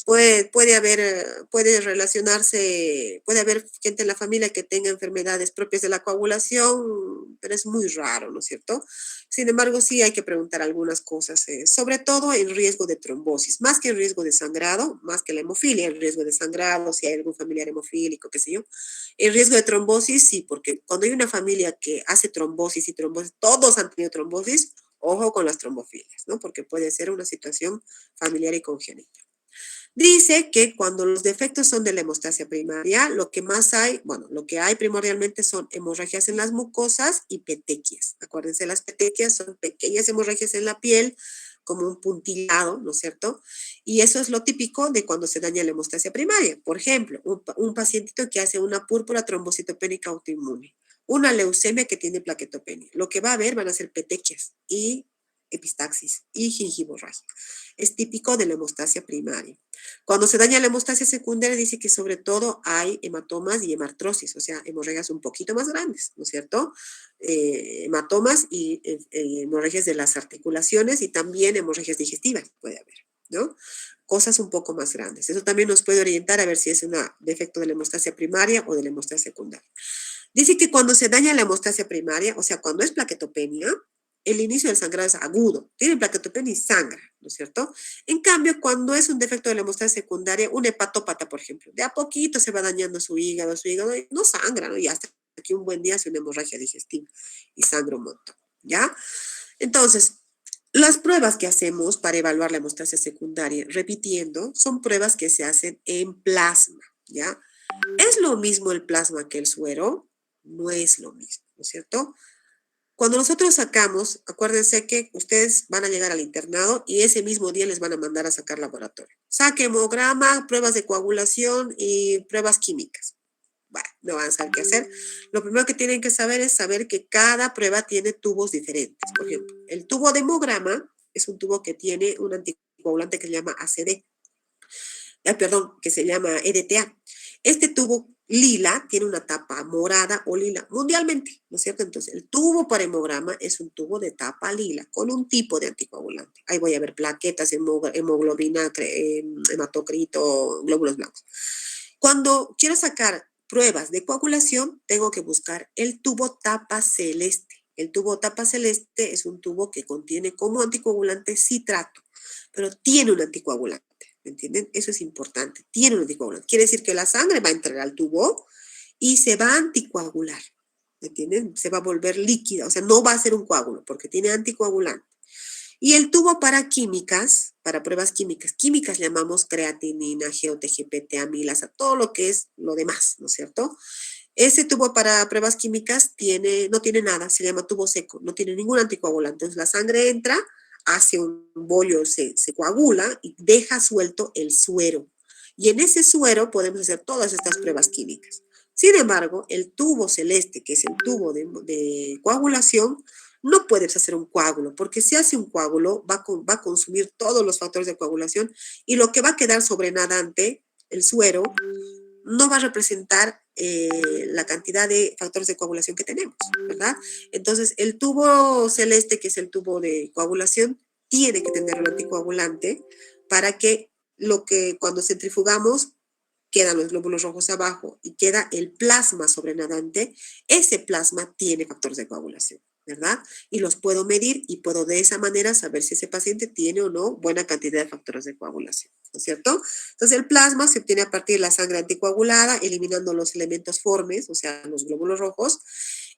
puede relacionarse, puede haber gente en la familia que tenga enfermedades propias de la coagulación, pero es muy raro, ¿no es cierto? Sin embargo, sí hay que preguntar algunas cosas, sobre todo en riesgo de trombosis, más que en riesgo de sangrado, más que la hemofilia, en riesgo de sangrado, si hay algún familiar hemofílico, qué sé yo. En riesgo de trombosis, sí, porque cuando hay una familia que hace trombosis y trombosis, todos han tenido trombosis, ojo con las trombofilias, ¿no? Porque puede ser una situación familiar y congénita. Dice que cuando los defectos son de la hemostasia primaria, lo que más hay, bueno, lo que hay primordialmente son hemorragias en las mucosas y petequias. Acuérdense, las petequias son pequeñas hemorragias en la piel, como un puntilado, ¿no es cierto? Y eso es lo típico de cuando se daña la hemostasia primaria. Por ejemplo, un pacientito que hace una púrpura trombocitopénica autoinmune, una leucemia que tiene plaquetopenia. Lo que va a haber van a ser petequias y epistaxis y gingivorragia. Es típico de la hemostasia primaria. Cuando se daña la hemostasia secundaria, dice que sobre todo hay hematomas y hemartrosis, o sea, hemorragias un poquito más grandes, ¿no es cierto? Hematomas y hemorragias de las articulaciones y también hemorragias digestivas puede haber, ¿no? Cosas un poco más grandes. Eso también nos puede orientar a ver si es un defecto de la hemostasia primaria o de la hemostasia secundaria. Dice que cuando se daña la hemostasia primaria, o sea, cuando es plaquetopenia, el inicio del sangrado es agudo, tiene plaquetopenia y sangra, ¿no es cierto? En cambio, cuando es un defecto de la hemostasia secundaria, un hepatópata, por ejemplo, de a poquito se va dañando su hígado y no sangra, ¿no? Y hasta que un buen día hace una hemorragia digestiva y sangra un montón, ¿ya? Entonces, las pruebas que hacemos para evaluar la hemostasia secundaria, repitiendo, son pruebas que se hacen en plasma, ¿ya? ¿Es lo mismo el plasma que el suero? No es lo mismo, ¿no es cierto? Cuando nosotros sacamos, acuérdense que ustedes van a llegar al internado y ese mismo día les van a mandar a sacar laboratorio. Saque hemograma, pruebas de coagulación y pruebas químicas. Bueno, no van a saber qué hacer. Lo primero que tienen que saber es saber que cada prueba tiene tubos diferentes. Por ejemplo, el tubo de hemograma es un tubo que tiene un anticoagulante que se llama ACD. Que se llama EDTA. Este tubo lila tiene una tapa morada o lila mundialmente, ¿no es cierto? Entonces, el tubo para hemograma es un tubo de tapa lila con un tipo de anticoagulante. Ahí voy a ver plaquetas, hemoglobina, hematocrito, glóbulos blancos. Cuando quiero sacar pruebas de coagulación, tengo que buscar el tubo tapa celeste. El tubo tapa celeste es un tubo que contiene como anticoagulante citrato, pero tiene un anticoagulante, ¿me entienden? Eso es importante, tiene un anticoagulante. Quiere decir que la sangre va a entrar al tubo y se va a anticoagular, ¿me entienden? Se va a volver líquida, o sea, no va a ser un coágulo porque tiene anticoagulante. Y el tubo para químicas, para pruebas químicas llamamos creatinina, GOT-GPT, amilasa, todo lo que es lo demás, ¿no es cierto? Ese tubo para pruebas químicas no tiene nada, se llama tubo seco, no tiene ningún anticoagulante. Entonces la sangre entra, hace un bollo, se coagula y deja suelto el suero. Y en ese suero podemos hacer todas estas pruebas químicas. Sin embargo, el tubo celeste, que es el tubo de coagulación, no puedes hacer un coágulo, porque si hace un coágulo va a consumir todos los factores de coagulación y lo que va a quedar sobrenadante, el suero, no va a representar la cantidad de factores de coagulación que tenemos, ¿verdad? Entonces, el tubo celeste, que es el tubo de coagulación, tiene que tener un anticoagulante para que cuando centrifugamos quedan los glóbulos rojos abajo y queda el plasma sobrenadante, ese plasma tiene factores de coagulación, ¿verdad? Y los puedo medir y puedo de esa manera saber si ese paciente tiene o no buena cantidad de factores de coagulación, ¿no es cierto? Entonces el plasma se obtiene a partir de la sangre anticoagulada, eliminando los elementos formes, o sea, los glóbulos rojos.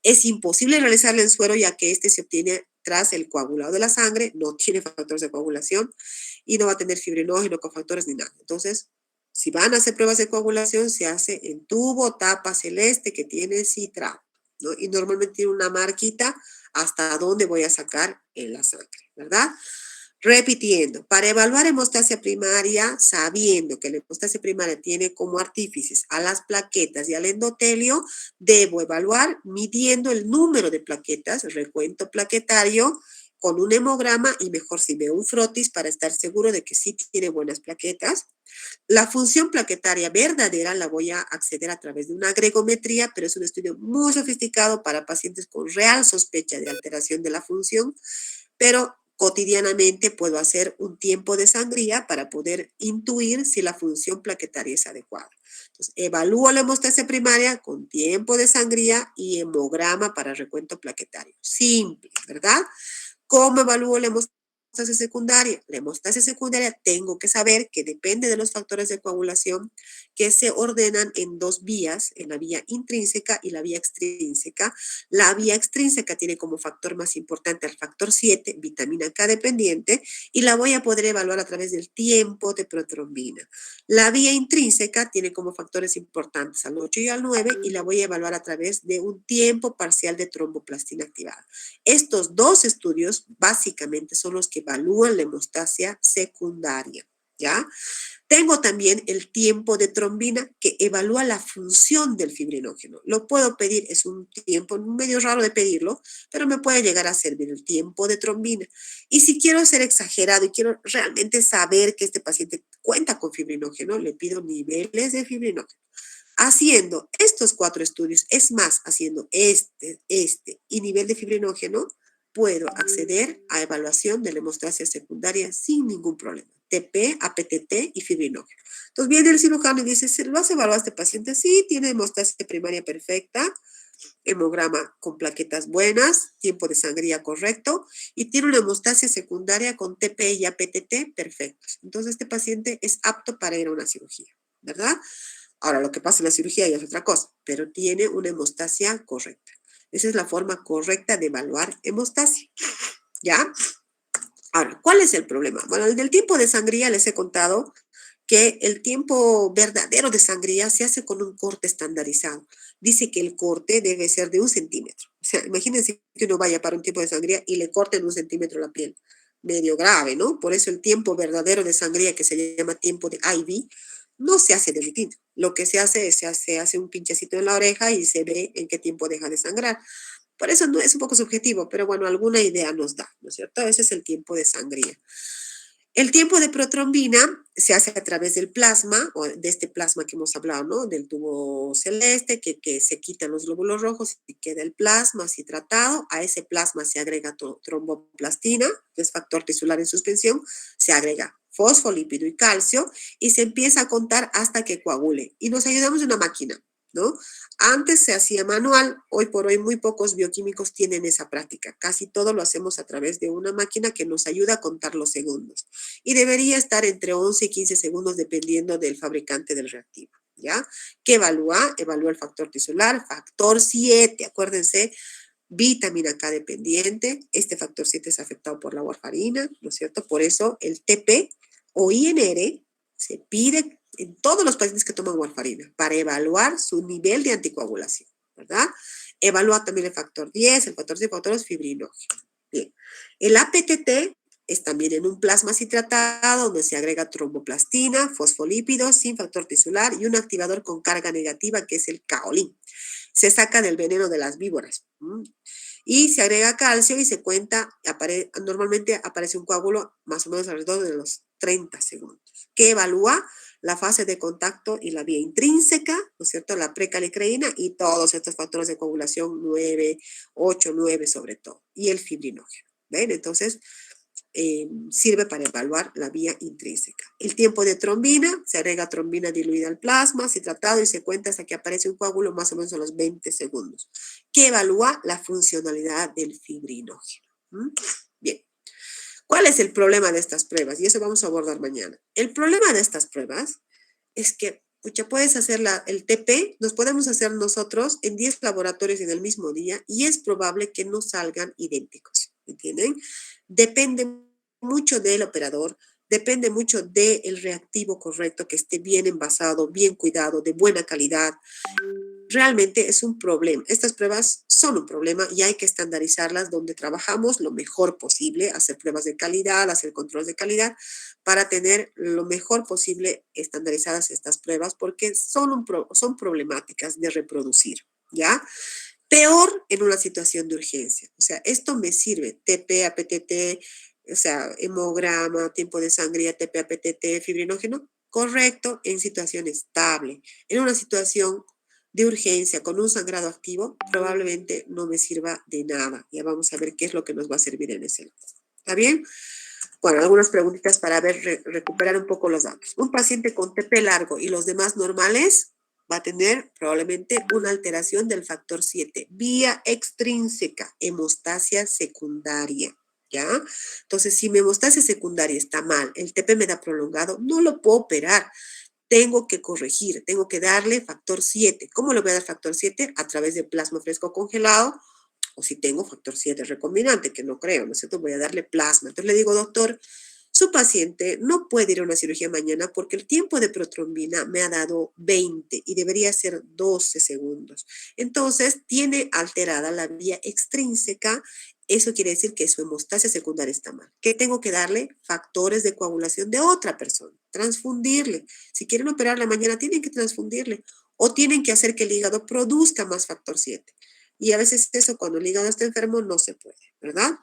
Es imposible realizarle en suero ya que este se obtiene tras el coagulado de la sangre, no tiene factores de coagulación y no va a tener fibrinógeno, cofactores ni nada. Entonces, si van a hacer pruebas de coagulación, se hace en tubo tapa celeste que tiene citrato, ¿no? Y normalmente tiene una marquita hasta dónde voy a sacar en la sangre, ¿verdad? Repitiendo, para evaluar hemostasia primaria, sabiendo que la hemostasia primaria tiene como artífices a las plaquetas y al endotelio, debo evaluar midiendo el número de plaquetas, el recuento plaquetario, con un hemograma y mejor si veo un frotis para estar seguro de que sí tiene buenas plaquetas. La función plaquetaria verdadera la voy a acceder a través de una agregometría, pero es un estudio muy sofisticado para pacientes con real sospecha de alteración de la función, pero cotidianamente puedo hacer un tiempo de sangría para poder intuir si la función plaquetaria es adecuada. Entonces, evalúo la hemostasia primaria con tiempo de sangría y hemograma para recuento plaquetario. Simple, ¿verdad? ¿Cómo evalúo la hemostasia secundaria? La hemostasia secundaria tengo que saber que depende de los factores de coagulación que se ordenan en dos vías, en la vía intrínseca y la vía extrínseca. La vía extrínseca tiene como factor más importante al factor 7, vitamina K dependiente, y la voy a poder evaluar a través del tiempo de protrombina. La vía intrínseca tiene como factores importantes al 8 y al 9 y la voy a evaluar a través de un tiempo parcial de tromboplastina activada. Estos dos estudios básicamente son los que evalúan la hemostasia secundaria, ¿ya? Tengo también el tiempo de trombina que evalúa la función del fibrinógeno. Lo puedo pedir, es un tiempo medio raro de pedirlo, pero me puede llegar a servir el tiempo de trombina. Y si quiero ser exagerado y quiero realmente saber que este paciente cuenta con fibrinógeno, le pido niveles de fibrinógeno. Haciendo estos 4 estudios, es más, haciendo este y nivel de fibrinógeno, puedo acceder a evaluación de la hemostasia secundaria sin ningún problema. TP, APTT y fibrinógeno. Entonces viene el cirujano y dice, ¿se lo has evaluado a este paciente? Sí, tiene hemostasia primaria perfecta, hemograma con plaquetas buenas, tiempo de sangría correcto y tiene una hemostasia secundaria con TP y APTT perfectos. Entonces este paciente es apto para ir a una cirugía, ¿verdad? Ahora, lo que pasa en la cirugía ya es otra cosa, pero tiene una hemostasia correcta. Esa es la forma correcta de evaluar hemostasia, ¿ya? Ahora, ¿cuál es el problema? Bueno, el del tiempo de sangría les he contado que el tiempo verdadero de sangría se hace con un corte estandarizado. Dice que el corte debe ser de 1 centímetro. O sea, imagínense que uno vaya para un tiempo de sangría y le corten 1 centímetro la piel. Medio grave, ¿no? Por eso el tiempo verdadero de sangría, que se llama tiempo de IV, no se hace de rutina. Lo que se hace es se hace un pinchacito en la oreja y se ve en qué tiempo deja de sangrar. Por eso no es un poco subjetivo, pero bueno, alguna idea nos da, ¿no es cierto? Ese es el tiempo de sangría. El tiempo de protrombina se hace a través del plasma, o de este plasma que hemos hablado, ¿no? Del tubo celeste, que se quitan los glóbulos rojos y queda el plasma así tratado. A ese plasma se agrega tromboplastina, que es factor tisular en suspensión, se agrega fosfolípido y calcio, y se empieza a contar hasta que coagule. Y nos ayudamos de una máquina. ¿no? Antes se hacía manual, hoy por hoy muy pocos bioquímicos tienen esa práctica. Casi todo lo hacemos a través de una máquina que nos ayuda a contar los segundos. Y debería estar entre 11 y 15 segundos dependiendo del fabricante del reactivo, ¿ya? ¿Qué evalúa? Evalúa el factor tisular, factor 7, acuérdense, vitamina K dependiente. Este factor 7 es afectado por la warfarina, ¿no es cierto? Por eso el TP o INR se pide en todos los pacientes que toman warfarina para evaluar su nivel de anticoagulación, ¿verdad? Evalúa también el factor 10, el factor 10, factores fibrinógenos. Bien. El APTT es también en un plasma citratado donde se agrega tromboplastina, fosfolípidos sin factor tisular y un activador con carga negativa que es el caolín. Se saca del veneno de las víboras. Y se agrega calcio y se cuenta, normalmente aparece un coágulo más o menos alrededor de los 30 segundos, que evalúa la fase de contacto y la vía intrínseca, ¿no es cierto? La precalicreína y todos estos factores de coagulación 9, 8, 9 sobre todo, y el fibrinógeno. ¿Ven? Entonces, sirve para evaluar la vía intrínseca. El tiempo de trombina, se agrega trombina diluida al plasma, citratado y se cuenta hasta que aparece un coágulo más o menos a los 20 segundos, que evalúa la funcionalidad del fibrinógeno. Bien. ¿Cuál es el problema de estas pruebas? Y eso vamos a abordar mañana. El problema de estas pruebas es que, puedes hacer el TP, nos podemos hacer nosotros en 10 laboratorios en el mismo día y es probable que no salgan idénticos, ¿entienden? Depende mucho del operador, depende mucho del reactivo correcto, que esté bien envasado, bien cuidado, de buena calidad. Realmente es un problema. Estas pruebas son un problema y hay que estandarizarlas donde trabajamos lo mejor posible, hacer pruebas de calidad, hacer control de calidad, para tener lo mejor posible estandarizadas estas pruebas, porque son problemáticas de reproducir, ¿ya? Peor en una situación de urgencia. O sea, esto me sirve, TP, APTT, o sea, hemograma, tiempo de sangre, TP, APTT, fibrinógeno, correcto en situación estable. En una situación de urgencia con un sangrado activo, probablemente no me sirva de nada. Ya vamos a ver qué es lo que nos va a servir en ese lado. ¿Está bien? Bueno, algunas preguntitas para recuperar un poco los datos. Un paciente con TP largo y los demás normales va a tener probablemente una alteración del factor 7, vía extrínseca, hemostasia secundaria, ¿ya? Entonces, si mi hemostasia secundaria está mal, el TP me da prolongado, no lo puedo operar. Tengo que corregir, tengo que darle factor 7. ¿Cómo le voy a dar factor 7? A través de plasma fresco congelado, o si tengo factor 7 recombinante, que no creo, ¿no es cierto? Voy a darle plasma. Entonces le digo, doctor, su paciente no puede ir a una cirugía mañana porque el tiempo de protrombina me ha dado 20 y debería ser 12 segundos. Entonces, tiene alterada la vía extrínseca. Eso quiere decir que su hemostasia secundaria está mal. ¿Qué tengo que darle? Factores de coagulación de otra persona. Transfundirle. Si quieren operarla mañana, tienen que transfundirle. O tienen que hacer que el hígado produzca más factor 7. Y a veces eso, cuando el hígado está enfermo, no se puede, ¿verdad?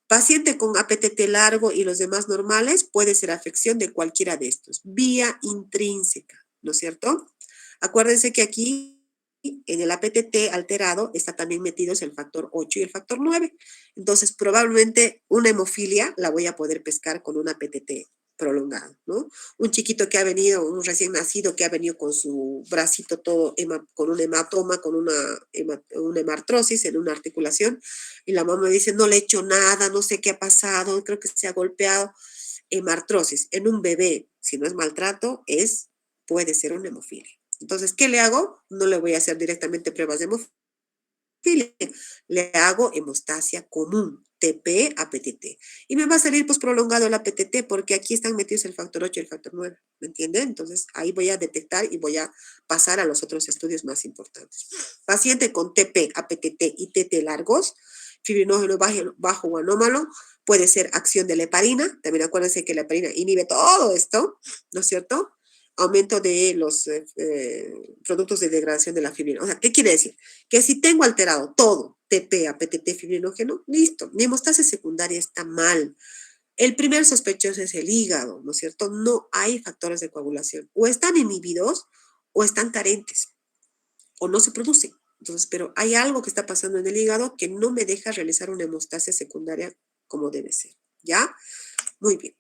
Paciente con APTT largo y los demás normales, puede ser afección de cualquiera de estos. Vía intrínseca, ¿no es cierto? Acuérdense que aquí en el APTT alterado está también metidos el factor 8 y el factor 9. Entonces, probablemente una hemofilia la voy a poder pescar con un APTT prolongado, ¿no? Un chiquito que ha venido, un recién nacido que ha venido con su bracito todo, con un hematoma, con una hemartrosis en una articulación, y la mamá dice, no le he hecho nada, no sé qué ha pasado, creo que se ha golpeado. Hemartrosis en un bebé, si no es maltrato, puede ser una hemofilia. Entonces, ¿qué le hago? No le voy a hacer directamente pruebas de hemofilia, le hago hemostasia común, TP, APTT. Y me va a salir pues prolongado el APTT porque aquí están metidos el factor 8 y el factor 9, ¿me entienden? Entonces, ahí voy a detectar y voy a pasar a los otros estudios más importantes. Paciente con TP, APTT y TT largos, fibrinógeno bajo o anómalo, puede ser acción de la heparina. También acuérdense que la heparina inhibe todo esto, ¿no es cierto? Aumento de los productos de degradación de la fibrina. O sea, ¿qué quiere decir? Que si tengo alterado todo, TP, APTT, fibrinógeno, listo, mi hemostasia secundaria está mal. El primer sospechoso es el hígado, ¿no es cierto? No hay factores de coagulación. O están inhibidos o están carentes o no se producen. Entonces, pero hay algo que está pasando en el hígado que no me deja realizar una hemostasia secundaria como debe ser, ¿ya? Muy bien.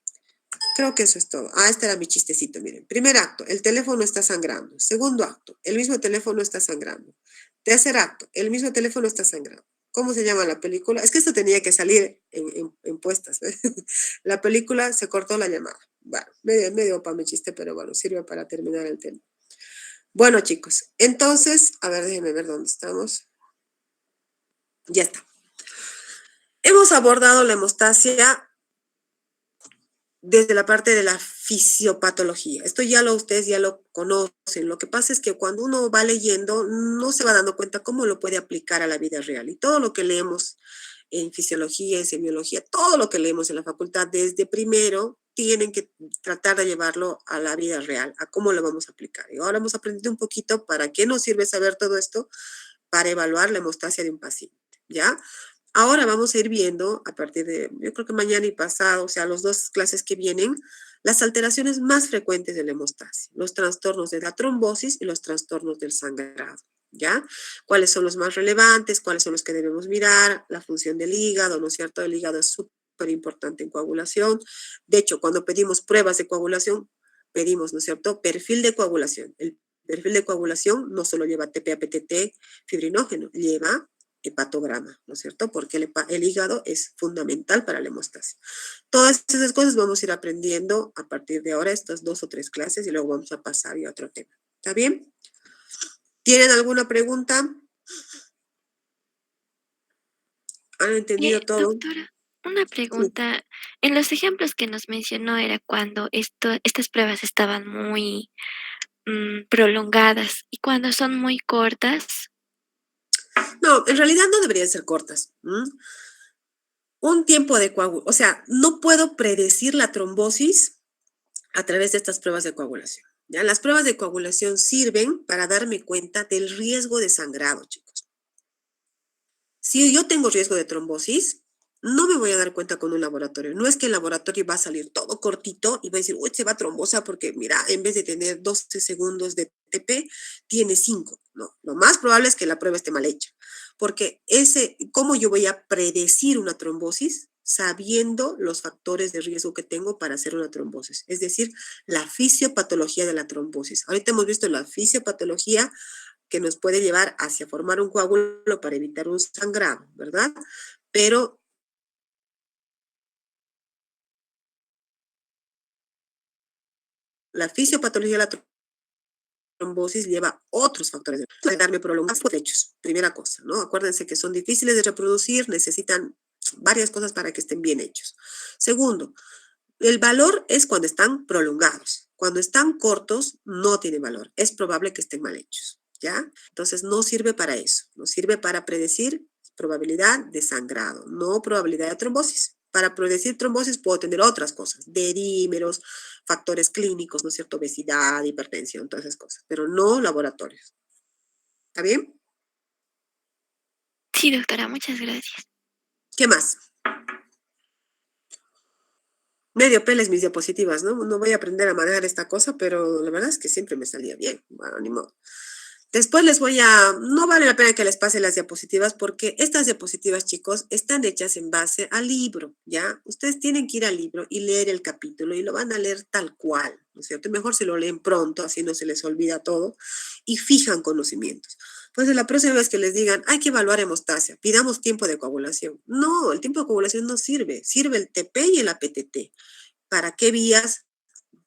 Creo que eso es todo. Ah, este era mi chistecito, miren. Primer acto, el teléfono está sangrando. Segundo acto, el mismo teléfono está sangrando. Tercer acto, el mismo teléfono está sangrando. ¿Cómo se llama la película? Es que esto tenía que salir en puestas. La película Se cortó la llamada. Bueno, medio para mi chiste, pero bueno, sirve para terminar el tema. Bueno, chicos, entonces, a ver, déjenme ver dónde estamos. Ya está. Hemos abordado la hemostasia desde la parte de la fisiopatología. Esto ustedes ya lo conocen. Lo que pasa es que cuando uno va leyendo, no se va dando cuenta cómo lo puede aplicar a la vida real. Y todo lo que leemos en fisiología, en semiología, todo lo que leemos en la facultad desde primero, tienen que tratar de llevarlo a la vida real, a cómo lo vamos a aplicar. Y ahora hemos aprendido un poquito para qué nos sirve saber todo esto, para evaluar la hemostasia de un paciente, ¿ya? Ahora vamos a ir viendo, a partir de, yo creo que mañana y pasado, o sea, las 2 clases que vienen, las alteraciones más frecuentes de la hemostasia, los trastornos de la trombosis y los trastornos del sangrado, ¿ya? ¿Cuáles son los más relevantes? ¿Cuáles son los que debemos mirar? La función del hígado, ¿no es cierto? El hígado es súper importante en coagulación. De hecho, cuando pedimos pruebas de coagulación, pedimos, ¿no es cierto?, perfil de coagulación. El perfil de coagulación no solo lleva TPA-PTT fibrinógeno, lleva hepatograma, ¿no es cierto? Porque el hígado es fundamental para la hemostasia. Todas esas cosas vamos a ir aprendiendo a partir de ahora, estas 2 o 3 clases, y luego vamos a pasar a otro tema. ¿Está bien? ¿Tienen alguna pregunta? ¿Han entendido todo? Doctora, una pregunta. En los ejemplos que nos mencionó era cuando estas pruebas estaban muy prolongadas y cuando son muy cortas. No, en realidad no deberían ser cortas. Un tiempo de coagulación, o sea, no puedo predecir la trombosis a través de estas pruebas de coagulación. ¿Ya? Las pruebas de coagulación sirven para darme cuenta del riesgo de sangrado, chicos. Si yo tengo riesgo de trombosis, no me voy a dar cuenta con un laboratorio. No es que el laboratorio va a salir todo cortito y va a decir, uy, se va trombosa porque, mira, en vez de tener 12 segundos de TP, tiene 5. No, lo más probable es que la prueba esté mal hecha. Porque ¿cómo yo voy a predecir una trombosis? Sabiendo los factores de riesgo que tengo para hacer una trombosis. Es decir, la fisiopatología de la trombosis. Ahorita hemos visto la fisiopatología que nos puede llevar hacia formar un coágulo para evitar un sangrado, ¿verdad? Pero la fisiopatología de la trombosis lleva otros factores de darme prolongados hechos. Primera cosa, ¿no? Acuérdense que son difíciles de reproducir, necesitan varias cosas para que estén bien hechos. Segundo, el valor es cuando están prolongados. Cuando están cortos, no tiene valor. Es probable que estén mal hechos, ¿ya? Entonces, no sirve para eso. No sirve para predecir probabilidad de sangrado, no probabilidad de trombosis. Para predecir trombosis puedo tener otras cosas, derímeros, factores clínicos, ¿no es cierto? Obesidad, hipertensión, todas esas cosas, pero no laboratorios. ¿Está bien? Sí, doctora, muchas gracias. ¿Qué más? Medio peles mis diapositivas, ¿no? No voy a aprender a manejar esta cosa, pero la verdad es que siempre me salía bien. Bueno, ni modo. Después no vale la pena que les pase las diapositivas porque estas diapositivas, chicos, están hechas en base al libro, ¿ya? Ustedes tienen que ir al libro y leer el capítulo y lo van a leer tal cual, ¿no es cierto? Mejor si lo leen pronto, así no se les olvida todo y fijan conocimientos. Entonces, la próxima vez que les digan, hay que evaluar hemostasia, pidamos tiempo de coagulación. No, el tiempo de coagulación no sirve, sirve el TP y el APTT. ¿Para qué vías?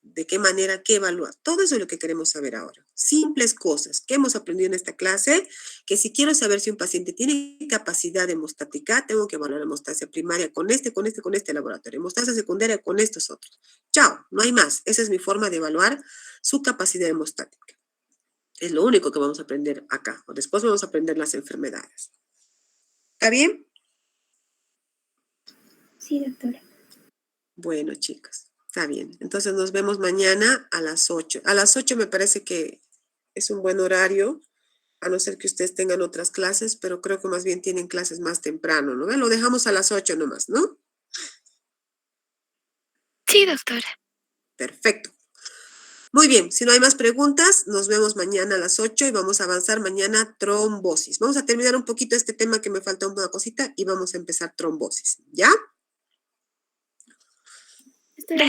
¿De qué manera? ¿Qué evalúa? Todo eso es lo que queremos saber ahora. Simples cosas que hemos aprendido en esta clase, que si quiero saber si un paciente tiene capacidad de hemostática, tengo que evaluar hemostasia primaria con este laboratorio. Hemostasia secundaria con estos otros. Chao, no hay más. Esa es mi forma de evaluar su capacidad hemostática. Es lo único que vamos a aprender acá. Después vamos a aprender las enfermedades. ¿Está bien? Sí, doctora. Bueno, chicos. Está bien. Entonces nos vemos mañana a las 8. A las 8 me parece que es un buen horario, a no ser que ustedes tengan otras clases, pero creo que más bien tienen clases más temprano, ¿no? Lo dejamos a las 8 nomás, ¿no? Sí, doctora. Perfecto. Muy bien, si no hay más preguntas, nos vemos mañana a las 8 y vamos a avanzar mañana trombosis. Vamos a terminar un poquito este tema que me falta una cosita y vamos a empezar trombosis, ¿ya? Está bien.